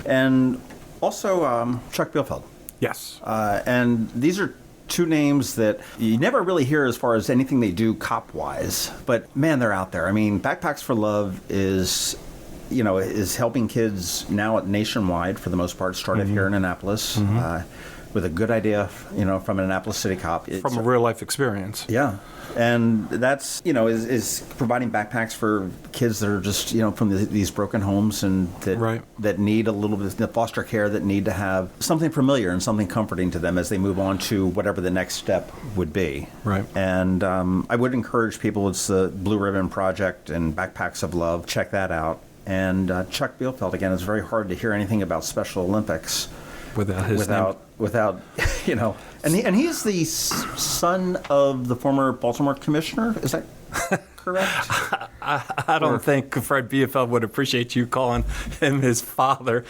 And also Chuck Bielfeld. Yes. And these are 2 names that you never really hear as far as anything they do cop-wise. But, man, they're out there. I mean, Backpacks for Love is helping kids now nationwide for the most part. Started here in Annapolis with a good idea, from an Annapolis City cop. From a real life experience. Yeah. And that's, is providing backpacks for kids that are just, from these broken homes and that Right. that need a little bit of foster care, that need to have something familiar and something comforting to them as they move on to whatever the next step would be. Right. And I would encourage people, it's the Blue Ribbon Project and Backpacks of Love. Check that out. And Chuck Bielfeld, again, it's very hard to hear anything about Special Olympics Without his name. without and he's the son of the former Baltimore commissioner. Is that correct? I don't think Fred Bielfeld would appreciate you calling him his father.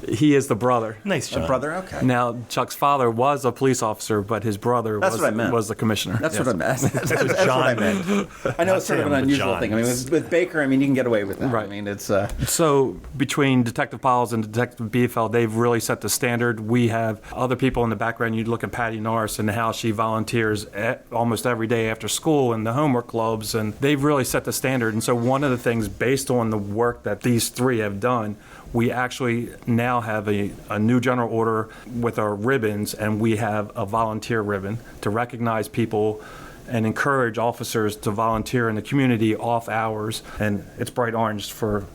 He is the brother. Nice Your job. brother? Okay. Now, Chuck's father was a police officer, but his brother That's what I meant. was the commissioner. That's Yes. what I meant. That's what I meant. I know it's sort of an Sam, but unusual John. thing. I mean, with Baker, you can get away with that. Right. I mean, it's So between Detective Powles and Detective Bielfeld, they've really set the standard. We have other people in the background. You look at Patty Norris and how she volunteers almost every day after school in the homework clubs, and they've really set the standard. And so one of the things, based on the work that these 3 have done, We actually now have a new general order with our ribbons, and we have a volunteer ribbon to recognize people and encourage officers to volunteer in the community off hours. And it's bright orange for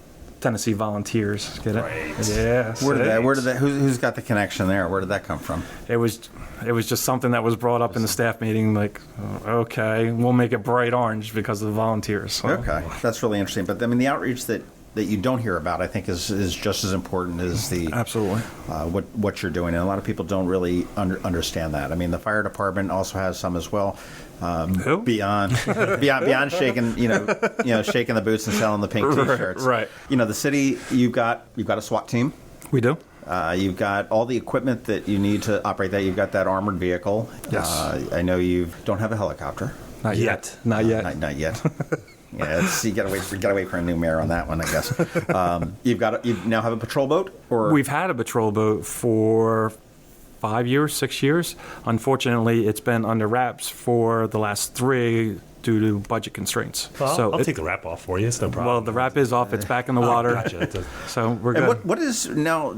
Tennessee Volunteers. Get it? Right. Yeah. Where did that? Who's got the connection there? Where did that come from? It was just something that was brought up in the staff meeting. Like, okay, we'll make it bright orange because of the volunteers. So. Okay, that's really interesting. But I mean, the outreach that you don't hear about, I think, is just as important as the Absolutely what you're doing, and a lot of people don't really understand that. I mean, the fire department also has some as well. Who? Beyond shaking, shaking the boots and selling the pink T-shirts. Right. The city, you've got a SWAT team. We do. You've got all the equipment that you need to operate that. You've got that armored vehicle. Yes. I know you don't have a helicopter. Not yet. Not yet. Not yet. Yeah, you gotta wait for a new mayor on that one, I guess. You now have a patrol boat, or We've had a patrol boat for 5 years, 6 years. Unfortunately, it's been under wraps for the last 3 due to budget constraints. Well, I'll take the wrap off for you. It's no problem. Well, the wrap is off. It's back in the water. Gotcha. So we're and good. what is now?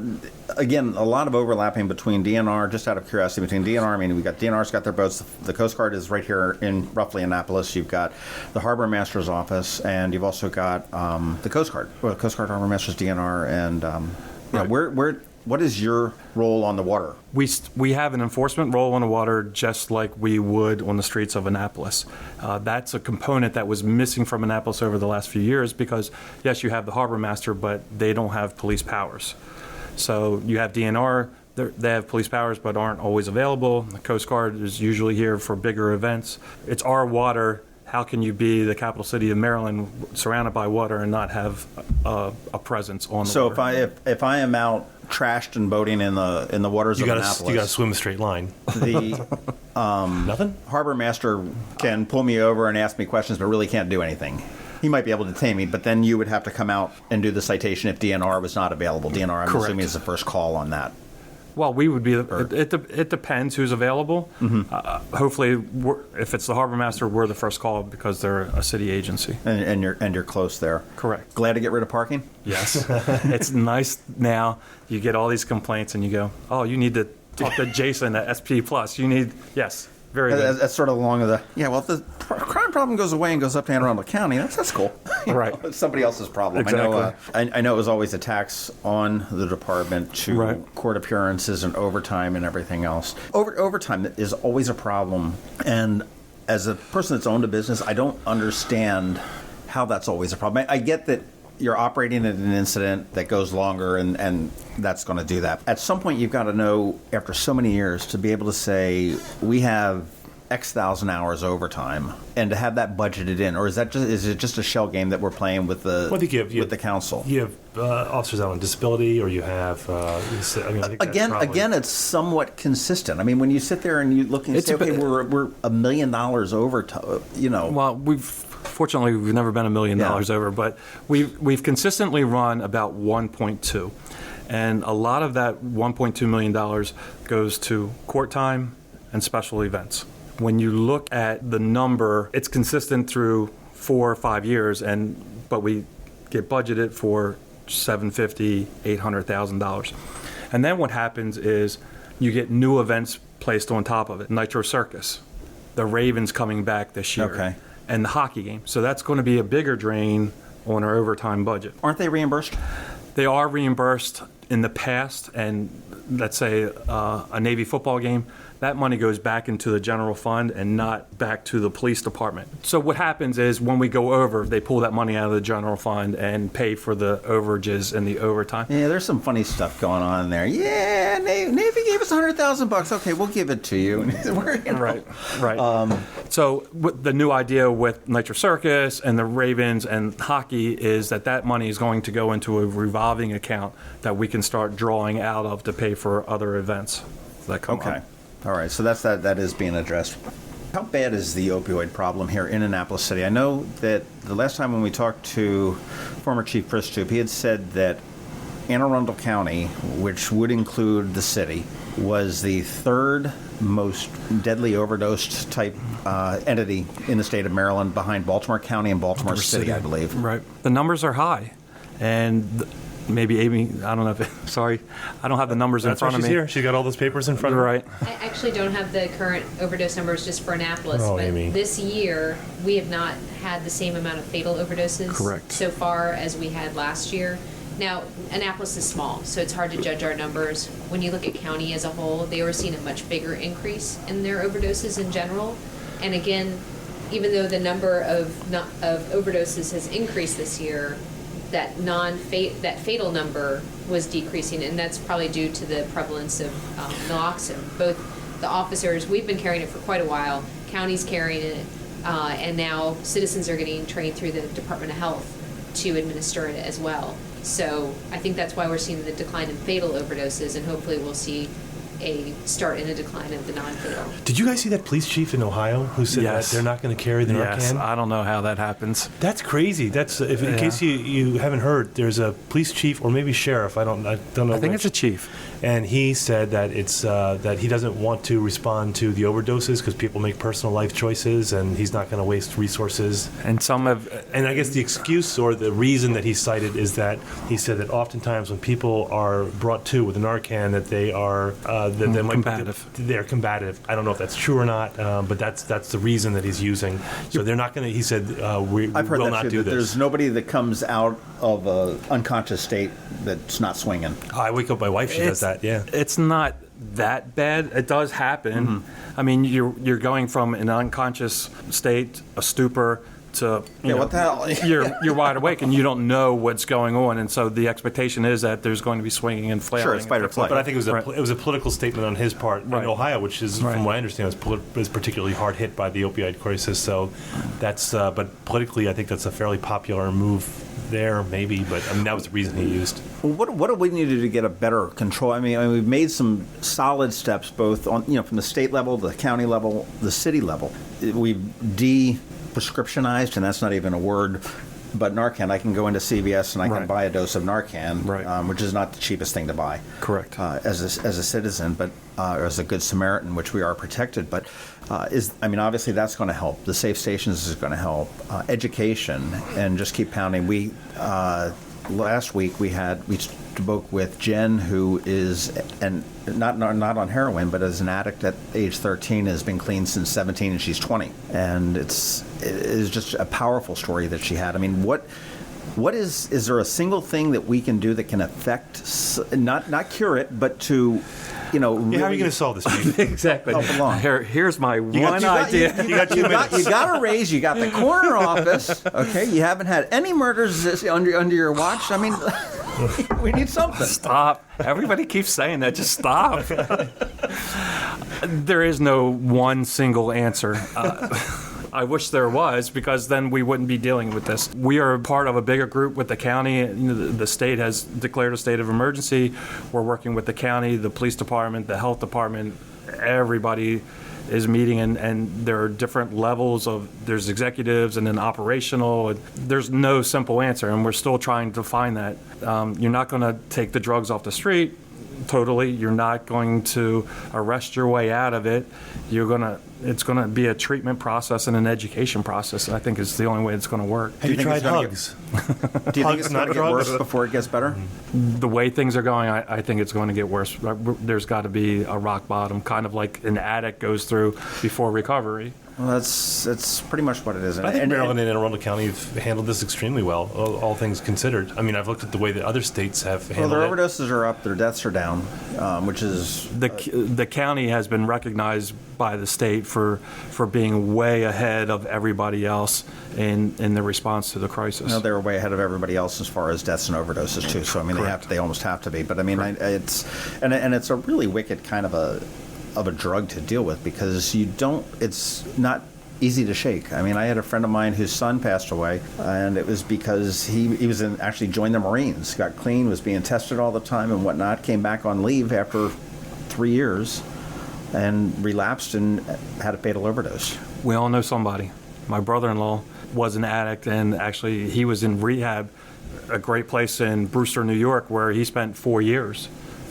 Again, a lot of overlapping between DNR. Just out of curiosity, between DNR, I mean, we've got DNR's got their boats. The Coast Guard is right here in roughly Annapolis. You've got the Harbor Master's office, and you've also got the Coast Guard. Well, the Coast Guard, Harbor Master's, DNR, and Right. what is your role on the water? We have an enforcement role on the water just like we would on the streets of Annapolis. That's a component that was missing from Annapolis over the last few years because, yes, you have the harbor master, but they don't have police powers. So you have DNR, they have police powers but aren't always available. The Coast Guard is usually here for bigger events. It's our water. How can you be the capital city of Maryland surrounded by water and not have a presence on the water? So if I am out trashed and boating in the waters of Annapolis, you got to swim a straight line. The Nothing. harbor master can pull me over and ask me questions, but really can't do anything. He might be able to detain me, but then you would have to come out and do the citation if DNR was not available. DNR, I'm Correct. assuming, is the first call on that. Well, we would be. It depends who's available. Mm-hmm. Hopefully, if it's the harbor master, we're the first call because they're a city agency. And you're close there. Correct. Glad to get rid of parking? Yes, it's nice now. You get all these complaints, and you go, "Oh, you need to talk to Jason at SP Plus. You need yes." Very good. That's sort of along the, well, if the crime problem goes away and goes up to Anne Arundel County, that's cool. Right. It's somebody else's problem. Exactly. I know it was always a tax on the department to court appearances and overtime and everything else. Overtime is always a problem. And as a person that's owned a business, I don't understand how that's always a problem. I get that you're operating at an incident that goes longer, and that's going to do that. At some point, you've got to know, after so many years, to be able to say, we have X thousand hours overtime, and to have that budgeted in, or is it just a shell game that we're playing with the the council? You have officers out on disability, or you have again, it's somewhat consistent. I mean, when you sit there and you look and say, okay, we're $1 million over, Well, fortunately, we've never been $1 million over, but we've consistently run about 1.2, and a lot of that $1.2 million goes to court time and special events. When you look at the number, it's consistent through 4 or 5 years, but we get budgeted for $750,000, $800,000, and then what happens is you get new events placed on top of it. Nitro Circus, the Ravens coming back this year. Okay. And the hockey game. So that's going to be a bigger drain on our overtime budget. Aren't they reimbursed? They are reimbursed in the past, and let's say a Navy football game, that money goes back into the general fund and not back to the police department. So what happens is when we go over, they pull that money out of the general fund and pay for the overages and the overtime. Yeah, there's some funny stuff going on there. Yeah, Navy gave us $100,000. Okay, we'll give it to you. Right. So the new idea with Nitro Circus and the Ravens and hockey is that money is going to go into a revolving account that we can start drawing out of to pay for other events that come up. All right, so that is being addressed. How bad is the opioid problem here in Annapolis City? I know that the last time when we talked to former Chief Pristoop, he had said that Anne Arundel County, which would include the city, was the third most deadly overdose type entity in the state of Maryland, behind Baltimore County and Baltimore City, I believe. Right. The numbers are high, and maybe Amy, I don't know if, sorry, I don't have the numbers in That's front why of she's me. here. She got all those papers in front of her. Right. I actually don't have the current overdose numbers just for Annapolis, Oh, but Amy. this year we have not had the same amount of fatal overdoses Correct. so far as we had last year. Now, Annapolis is small, so it's hard to judge our numbers. When you look at county as a whole, they were seeing a much bigger increase in their overdoses in general. And again, even though the number of overdoses has increased this year, that fatal number was decreasing, and that's probably due to the prevalence of naloxone. Both the officers, we've been carrying it for quite a while, county's carrying it, and now citizens are getting trained through the Department of Health to administer it as well. So I think that's why we're seeing the decline in fatal overdoses, and hopefully we'll see a start in a decline of the non-fatal. Did you guys see that police chief in Ohio who said Yes. that they're not going to carry the Yes, Narcan? I don't know how that happens. That's crazy. That's in Yeah. case you haven't heard. There's a police chief or maybe sheriff. I don't know. I think which. it's a chief. And he said that it's that he doesn't want to respond to the overdoses because people make personal life choices, and he's not going to waste resources. And some have, And I guess the excuse or the reason that he cited is that he said that oftentimes when people are brought to with a Narcan, that they are that they might combative. They're combative. I don't know if that's true or not, but that's the reason that he's using. So they're not going to. He said we I've heard will that not too, do that this. there's nobody that comes out of a unconscious state that's not swinging. I wake up my wife. She does that. Yeah. It's not that bad. It does happen. Mm-hmm. I mean, you're going from an unconscious state, a stupor, to Yeah, what the hell? you're wide awake and you don't know what's going on, and so the expectation is that there's going to be swinging and flailing. Sure, it's fight or flight. But I think it was Right. it was a political statement on his part Right. in Ohio, which is, Right. from what I understand, is particularly hard hit by the opioid crisis. So that's, but politically, I think that's a fairly popular move there, maybe. But I mean, that was the reason he used. Well, what do we need to do to get a better control? I mean, we've made some solid steps, both on from the state level, the county level, the city level. We've de-prescriptionized, and that's not even a word. But Narcan, I can go into CVS and I can Right. buy a dose of Narcan, Right. Which is not the cheapest thing to buy. Correct. As a citizen, but or as a good Samaritan, which we are protected. But obviously that's going to help. The safe stations is going to help. Education, and just keep pounding. We last week we spoke with Jen, who is not on heroin, but as an addict at age 13, has been clean since 17, and she's 20. And it is just a powerful story that she had. I mean, what is there a single thing that we can do that can affect, not cure it, but to, Yeah, really how are you going to solve this, Chief? Exactly. help along? Here's my one got- idea. You got 2 minutes. You got a raise. You got the corner office. Okay, you haven't had any murders under your watch. I mean, we need something. Stop. Everybody keeps saying that. Just stop. There is no one single answer. I wish there was, because then we wouldn't be dealing with this. We are part of a bigger group with the county. The state has declared a state of emergency. We're working with the county, the police department, the health department. Everybody is meeting, and there are different levels of, there's executives and then operational. There's no simple answer, and we're still trying to find that. You're not going to take the drugs off the street totally. You're not going to arrest your way out of it. It's going to be a treatment process and an education process. I think is the only way it's going to work. Have you think tried it's gonna hugs? Do you think it's not going to get drugs? worse before it gets better? The way things are going, I think it's going to get worse. There's got to be a rock bottom, kind of like an addict goes through before recovery. Well, that's pretty much what it is. I think Maryland and Anne Arundel County have handled this extremely well, all things considered. I mean, I've looked at the way that other states have Well, handled their it. overdoses are up, their deaths are down, which is The county has been recognized by the state for being way ahead of everybody else in the response to the crisis. they were way ahead of everybody else as far as deaths and overdoses too. So I mean, they almost have to be. But I mean, it's a really wicked kind of a drug to deal with, because it's not easy to shake. I mean, I had a friend of mine whose son passed away, and it was because he was actually joined the Marines, got clean, was being tested all the time and whatnot, came back on leave after 3 years and relapsed and had a fatal overdose. We all know somebody. My brother-in-law was an addict, and actually he was in rehab, a great place in Brewster, New York, where he spent 4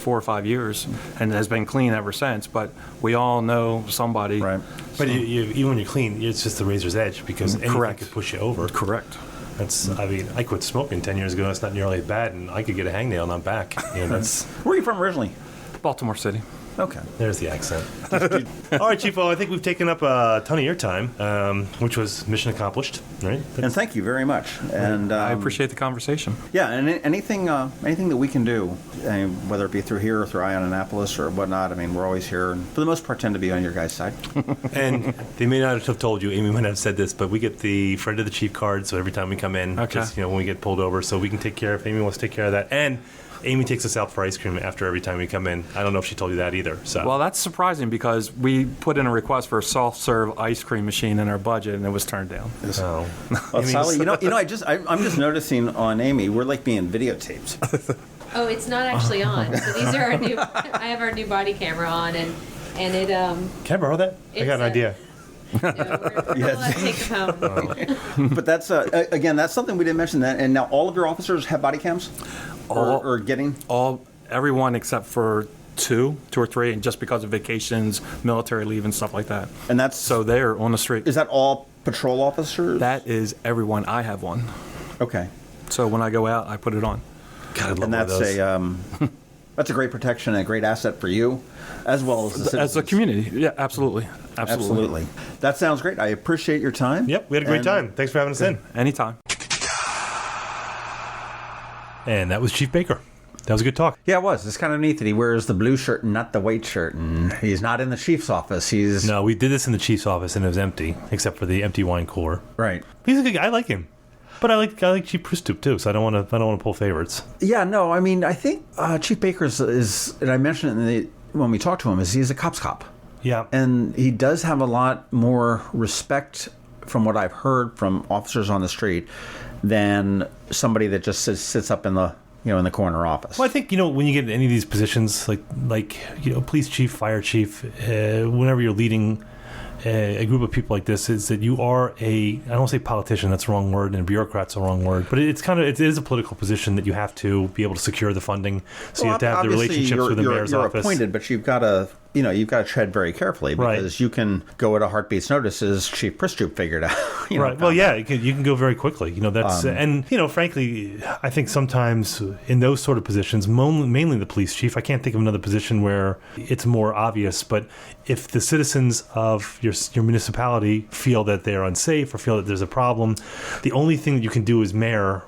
or 5 years, and has been clean ever since. But we all know somebody. Right. But even when you're clean, it's just the razor's edge, because anything Correct. could push you over. Correct. I quit smoking 10 years ago. That's not nearly as bad, and I could get a hangnail and I'm back. That's Where are you from originally? Baltimore City. Okay. There's the accent. All right, Chief. Well, I think we've taken up a ton of your time, which was mission accomplished, right? And thank you very much. And I appreciate the conversation. Yeah, and anything that we can do, whether it be through here or through Ion Annapolis or whatnot, I mean, we're always here, and for the most part, tend to be on your guys' side. And they may not have told you, Amy might not have said this, but we get the friend of the chief card, so every time we come in, just, when we get pulled over, so we can take care of, Amy wants to take care of that. And Amy takes us out for ice cream after every time we come in. I don't know if she told you that either. So. Well, that's surprising because we put in a request for a soft-serve ice cream machine in our budget, and it was turned down. Oh. Well, Sally, I'm just noticing on Amy, we're like being videotaped. Oh, it's not actually on. So these are our new. I have our new body camera on, and it. Can I borrow that? I got an idea. No, we'll have to take them home. But that's again, that's something we didn't mention. That, and now all of your officers have body cams, or getting everyone except for two or three, and just because of vacations, military leave, and stuff like that. And that's so they're on the street. Is that all patrol officers? That is everyone. I have one. Okay. So when I go out, I put it on. God, I love and that's that's a great protection and a great asset for you, as well as the citizens. As a community. Yeah, absolutely. That sounds great. I appreciate your time. Yep, we had a great time. Thanks for having us in. Anytime. And that was Chief Baker. That was a good talk. Yeah, it was. It's kind of neat that he wears the blue shirt and not the white shirt, and he's not in the chief's office. No, we did this in the chief's office, and it was empty, except for the empty wine cooler. Right. He's a good guy. I like him. But I like Chief Pristoop too, so I don't want to pull favorites. Yeah, no, I mean, I think Chief Baker is, and I mentioned it when we talked to him, is he's a cop's cop. Yeah, and he does have a lot more respect, from what I've heard from officers on the street, than somebody that just sits up in the in the corner office. Well, I think when you get in any of these positions, like police chief, fire chief, whenever you're leading a group of people like this, is that you are I don't want to say politician, that's the wrong word, and bureaucrat's the wrong word, but it is a political position that you have to be able to secure the funding, so you have to have the relationships with the mayor's office. You're appointed, but you've got to tread very carefully, because you can go at a heartbeat's notice, as Chief Pristoop figured out. Right. Well, yeah, you can go very quickly. That's and frankly, I think sometimes in those sort of positions, mainly the police chief, I can't think of another position where it's more obvious. But if the citizens of your municipality feel that they're unsafe or feel that there's a problem, the only thing that you can do as mayor,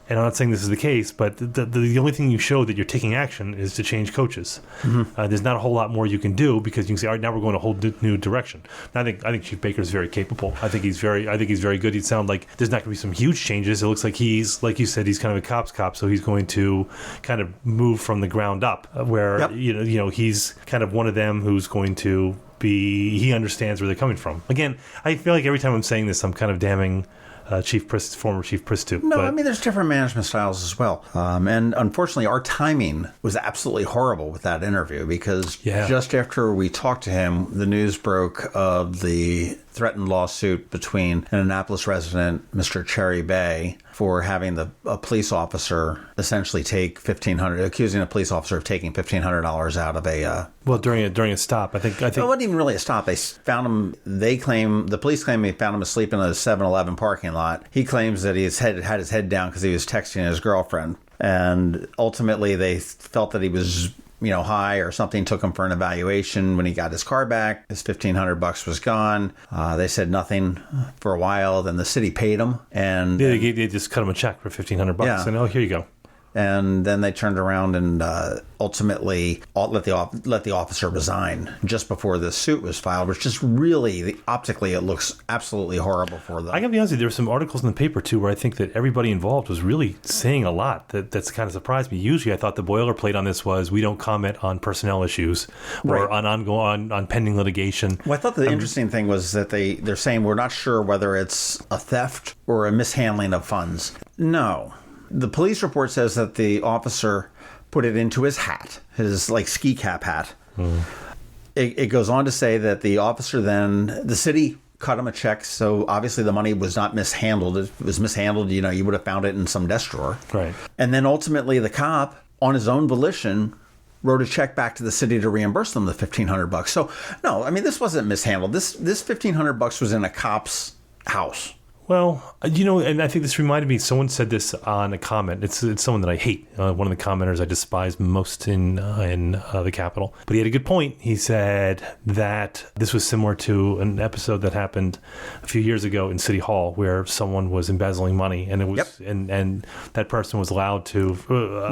and I'm not saying this is the case, but the only thing you show that you're taking action is to change coaches. Mm-hmm. There's not a whole lot more you can do, because you can say, all right, now we're going a whole new direction. And I think Chief Baker is very capable. I think he's very good. He'd sound like there's not going to be some huge changes. It looks like he's, like you said, he's kind of a cop's cop, so he's going to kind of move from the ground up, where he's kind of one of them who's going to be. He understands where they're coming from. Again, I feel like every time I'm saying this, I'm kind of damning former Chief Pristoop. No, I mean, there's different management styles as well. And unfortunately, our timing was absolutely horrible with that interview, because just after we talked to him, the news broke of the threatened lawsuit between an Annapolis resident, Mr. Cherry Bay, for having a police officer essentially take accusing a police officer of taking $1,500 out of a... during a stop. I think it wasn't even really a stop. They found him, the police claim they found him asleep in a 7-Eleven parking lot. He claims that he had his head down because he was texting his girlfriend. And ultimately, they felt that he was high or something, took him for an evaluation. When he got his car back, his $1,500 was gone. They said nothing for a while. Then the city paid him, and they just cut him a check for $1,500. Yeah. And here you go. And then they turned around and ultimately let the officer resign just before the suit was filed, which just really, optically, it looks absolutely horrible for them. I gotta be honest with you, there were some articles in the paper too where I think that everybody involved was really saying a lot that's kind of surprised me. Usually I thought the boilerplate on this was, we don't comment on personnel issues or on pending litigation. Well, I thought the interesting thing was that they're saying, we're not sure whether it's a theft or a mishandling of funds. No. The police report says that the officer put it into his hat, his ski cap hat. Mm. It goes on to say that the officer the city cut him a check, so obviously the money was not mishandled. If it was mishandled, you would have found it in some desk drawer. Right. And then ultimately the cop, on his own volition, wrote a check back to the city to reimburse them the $1,500. So, no, I mean, this wasn't mishandled. This $1,500 was in a cop's house. Well, and I think this reminded me, someone said this on a comment. It's someone that I hate. One of the commenters I despise most in the Capitol. But he had a good point. He said that this was similar to an episode that happened a few years ago in City Hall where someone was embezzling money, and it was and that person was allowed to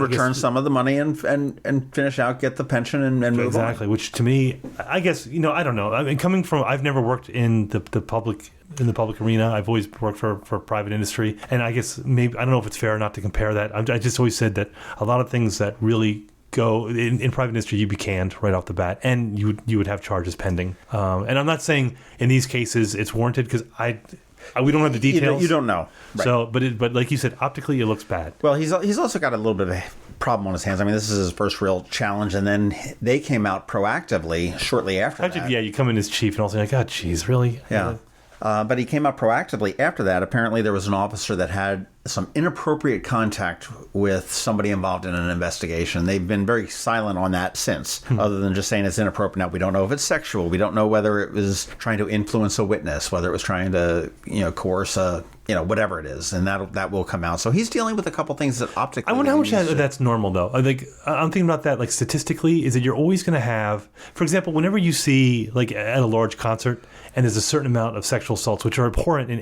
return some of the money and finish out, get the pension, and move on. Exactly, which to me, I guess, I don't know. I mean, coming from, I've never worked in the public arena. I've always worked for private industry, and I guess maybe, I don't know if it's fair or not to compare that. I just always said that a lot of things that really go in private industry, you'd be canned right off the bat, and you would have charges pending. And I'm not saying in these cases it's warranted, because we don't have the details. You don't know. Right. So, but like you said, optically it looks bad. Well, he's also got a little bit of a problem on his hands. I mean, this is his first real challenge, and then they came out proactively shortly after that. Yeah, you come in as chief, and also like, oh, geez, really? Yeah. But he came out proactively after that. Apparently, there was an officer that had some inappropriate contact with somebody involved in an investigation. They've been very silent on that since, other than just saying it's inappropriate. Now, we don't know if it's sexual. We don't know whether it was trying to influence a witness, whether it was trying to, coerce a, whatever it is, and that will come out. So he's dealing with a couple things that optically. I wonder how much that's normal, though. I'm thinking about that, like statistically, is that you're always going to have, for example, whenever you see, like at a large concert, and there's a certain amount of sexual assaults, which are abhorrent in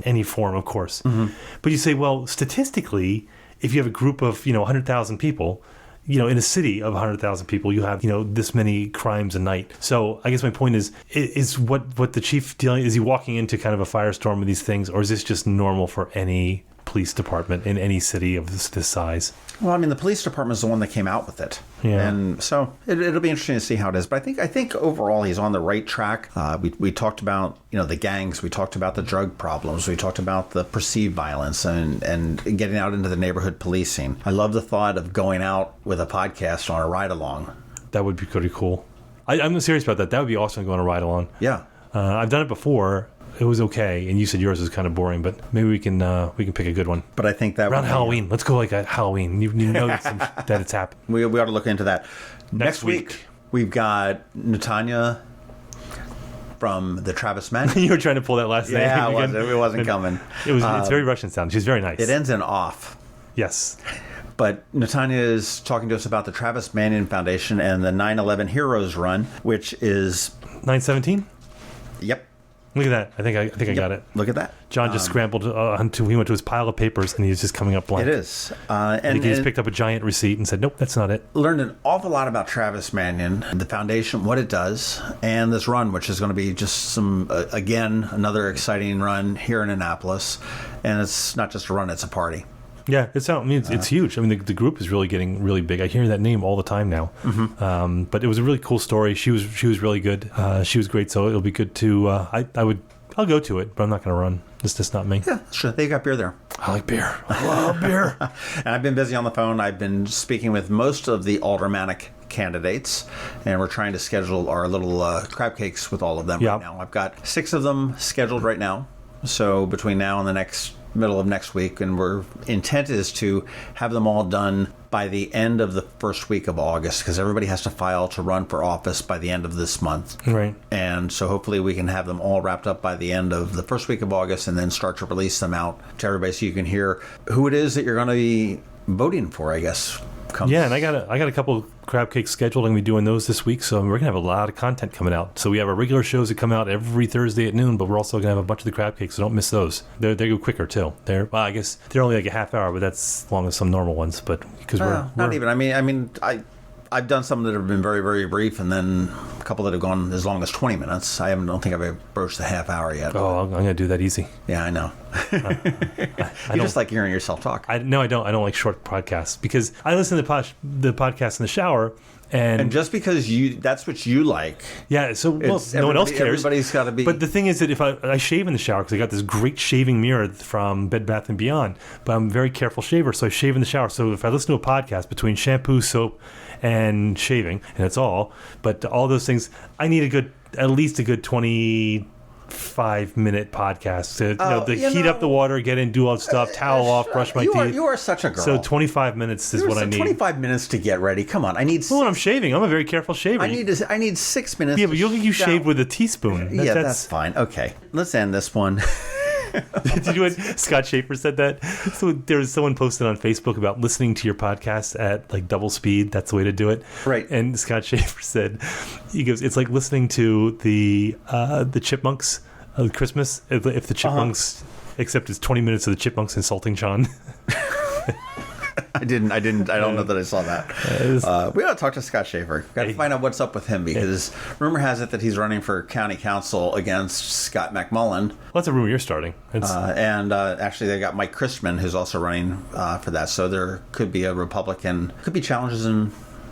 any form, of course. Mm-hmm. But you say, well, statistically, if you have a group of 100,000 people, in a city of 100,000 people, you have this many crimes a night. So I guess my point is what the chief dealing, is he walking into kind of a firestorm with these things, or is this just normal for any police department in any city of this size? Well, I mean, the police department is the one that came out with it. Yeah. And so it'll be interesting to see how it is. But I think overall he's on the right track. We talked about, the gangs. We talked about the drug problems. We talked about the perceived violence and getting out into the neighborhood policing. I love the thought of going out with a podcast on a ride-along. That would be pretty cool. I'm serious about that. That would be awesome to go on a ride-along. Yeah. I've done it before. It was okay, and you said yours was kind of boring, but maybe we can pick a good one. But I think that around Halloween, let's go like at Halloween. You know that it's happened. We ought to look into that. Next week we've got Natanya from the Travis Men. You were trying to pull that last name. Yeah, it wasn't coming. It's very Russian sound. She's very nice. It ends in off. Yes. But Natanya is talking to us about the Travis Manion Foundation and the 9/11 Heroes Run, which is 9/17. Yep. Look at that. I think I got it. Look at that. John just scrambled he went to his pile of papers, and he was just coming up blank. It is. And he just picked up a giant receipt and said, nope, that's not it. Learned an awful lot about Travis Manion, the foundation, what it does, and this run, which is going to be just another exciting run here in Annapolis. And it's not just a run, it's a party. Yeah, it's huge. I mean, the group is really getting really big. I hear that name all the time now. Mm-hmm. But it was a really cool story. She was really good. She was great. So it'll be good to. I'll go to it, but I'm not going to run. It's just not me. Yeah, sure. They got beer there. I like beer. I love beer. And I've been busy on the phone. I've been speaking with most of the aldermanic candidates, and we're trying to schedule our little crab cakes with all of them right now. I've got 6 of them scheduled right now. So between now and the middle of next week, and our intent is to have them all done by the end of the first week of August, because everybody has to file to run for office by the end of this month. Right. And so hopefully we can have them all wrapped up by the end of the first week of August, and then start to release them out to everybody so you can hear who it is that you're going to be voting for, I guess. Yeah, and I got a couple of crab cakes scheduled, and we're doing those this week, so we're gonna have a lot of content coming out. So we have our regular shows that come out every Thursday at noon, but we're also gonna have a bunch of the crab cakes, so don't miss those. They go quicker too. I guess they're only like a half hour, but that's as long as some normal ones. But because we're not even. I mean, I've done some that have been very, very brief, and then a couple that have gone as long as 20 minutes. I don't think I've approached the half hour yet. Oh, I'm going to do that easy. Yeah, I know. You just like hearing yourself talk. No, I don't. I don't like short podcasts because I listen to the podcast in the shower. And just because that's what you like. Yeah, so no one else cares. Everybody's got to be. But the thing is that if I shave in the shower, because I got this great shaving mirror from Bed Bath & Beyond, but I'm a very careful shaver, so I shave in the shower. So if I listen to a podcast between shampoo, soap, and shaving, and that's all, but all those things, I need at least a good 25-minute podcast to heat up the water, get in, do all the stuff, towel off, brush my teeth. You are such a girl. So 25 minutes is what I need. 25 minutes to get ready. Come on, I need. Well, when I'm shaving, I'm a very careful shaver. I need 6 minutes. Yeah, but you shave with a teaspoon. That's fine. Okay, let's end this one. Did you? Scott Schaefer said that. So there was someone posted on Facebook about listening to your podcast at like double speed. That's the way to do it. Right. And Scott Schaefer said, he goes, it's like listening to the Chipmunks Christmas. If the Chipmunks, except it's 20 minutes of the Chipmunks insulting Sean. I don't know that I saw that. We got to talk to Scott Schaefer. Got to find out what's up with him, because rumor has it that he's running for county council against Scott McMullen. Well, that's a rumor you're starting. Actually, they got Mike Christman, who's also running for that. So there could be a Republican, could be challenges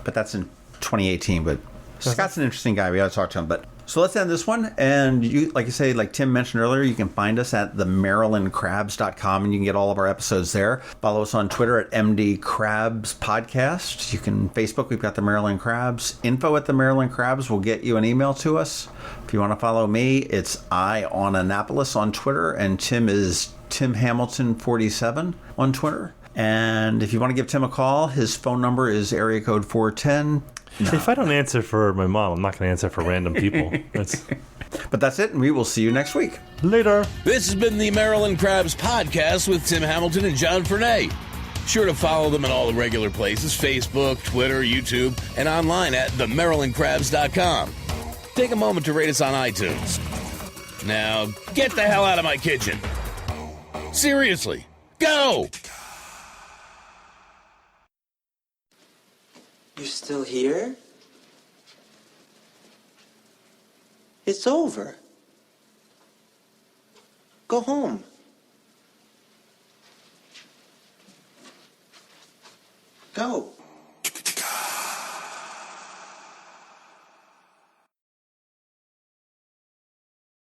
but that's in 2018. But Scott's an interesting guy. We got to talk to him. But so let's end this one. And you, like you say, like Tim mentioned earlier, you can find us at themarylandcrabs.com, and you can get all of our episodes there. Follow us on Twitter at MD Crabs Podcast. You can Facebook. We've got the Maryland Crabs. Info at the Maryland Crabs will get you an email to us. If you want to follow me, it's I on Annapolis on Twitter, and Tim is Tim Hamilton 47 on Twitter. And if you want to give Tim a call, his phone number is area code 410. No. If I don't answer for my mom, I'm not going to answer for random people. But that's it, and we will see you next week. Later. This has been the Maryland Crabs Podcast with Tim Hamilton and John Fernay. Sure to follow them in all the regular places: Facebook, Twitter, YouTube, and online at themarylandcrabs.com. Take a moment to rate us on iTunes. Now, get the hell out of my kitchen. Seriously, go! You're still here? It's over. Go home. Go.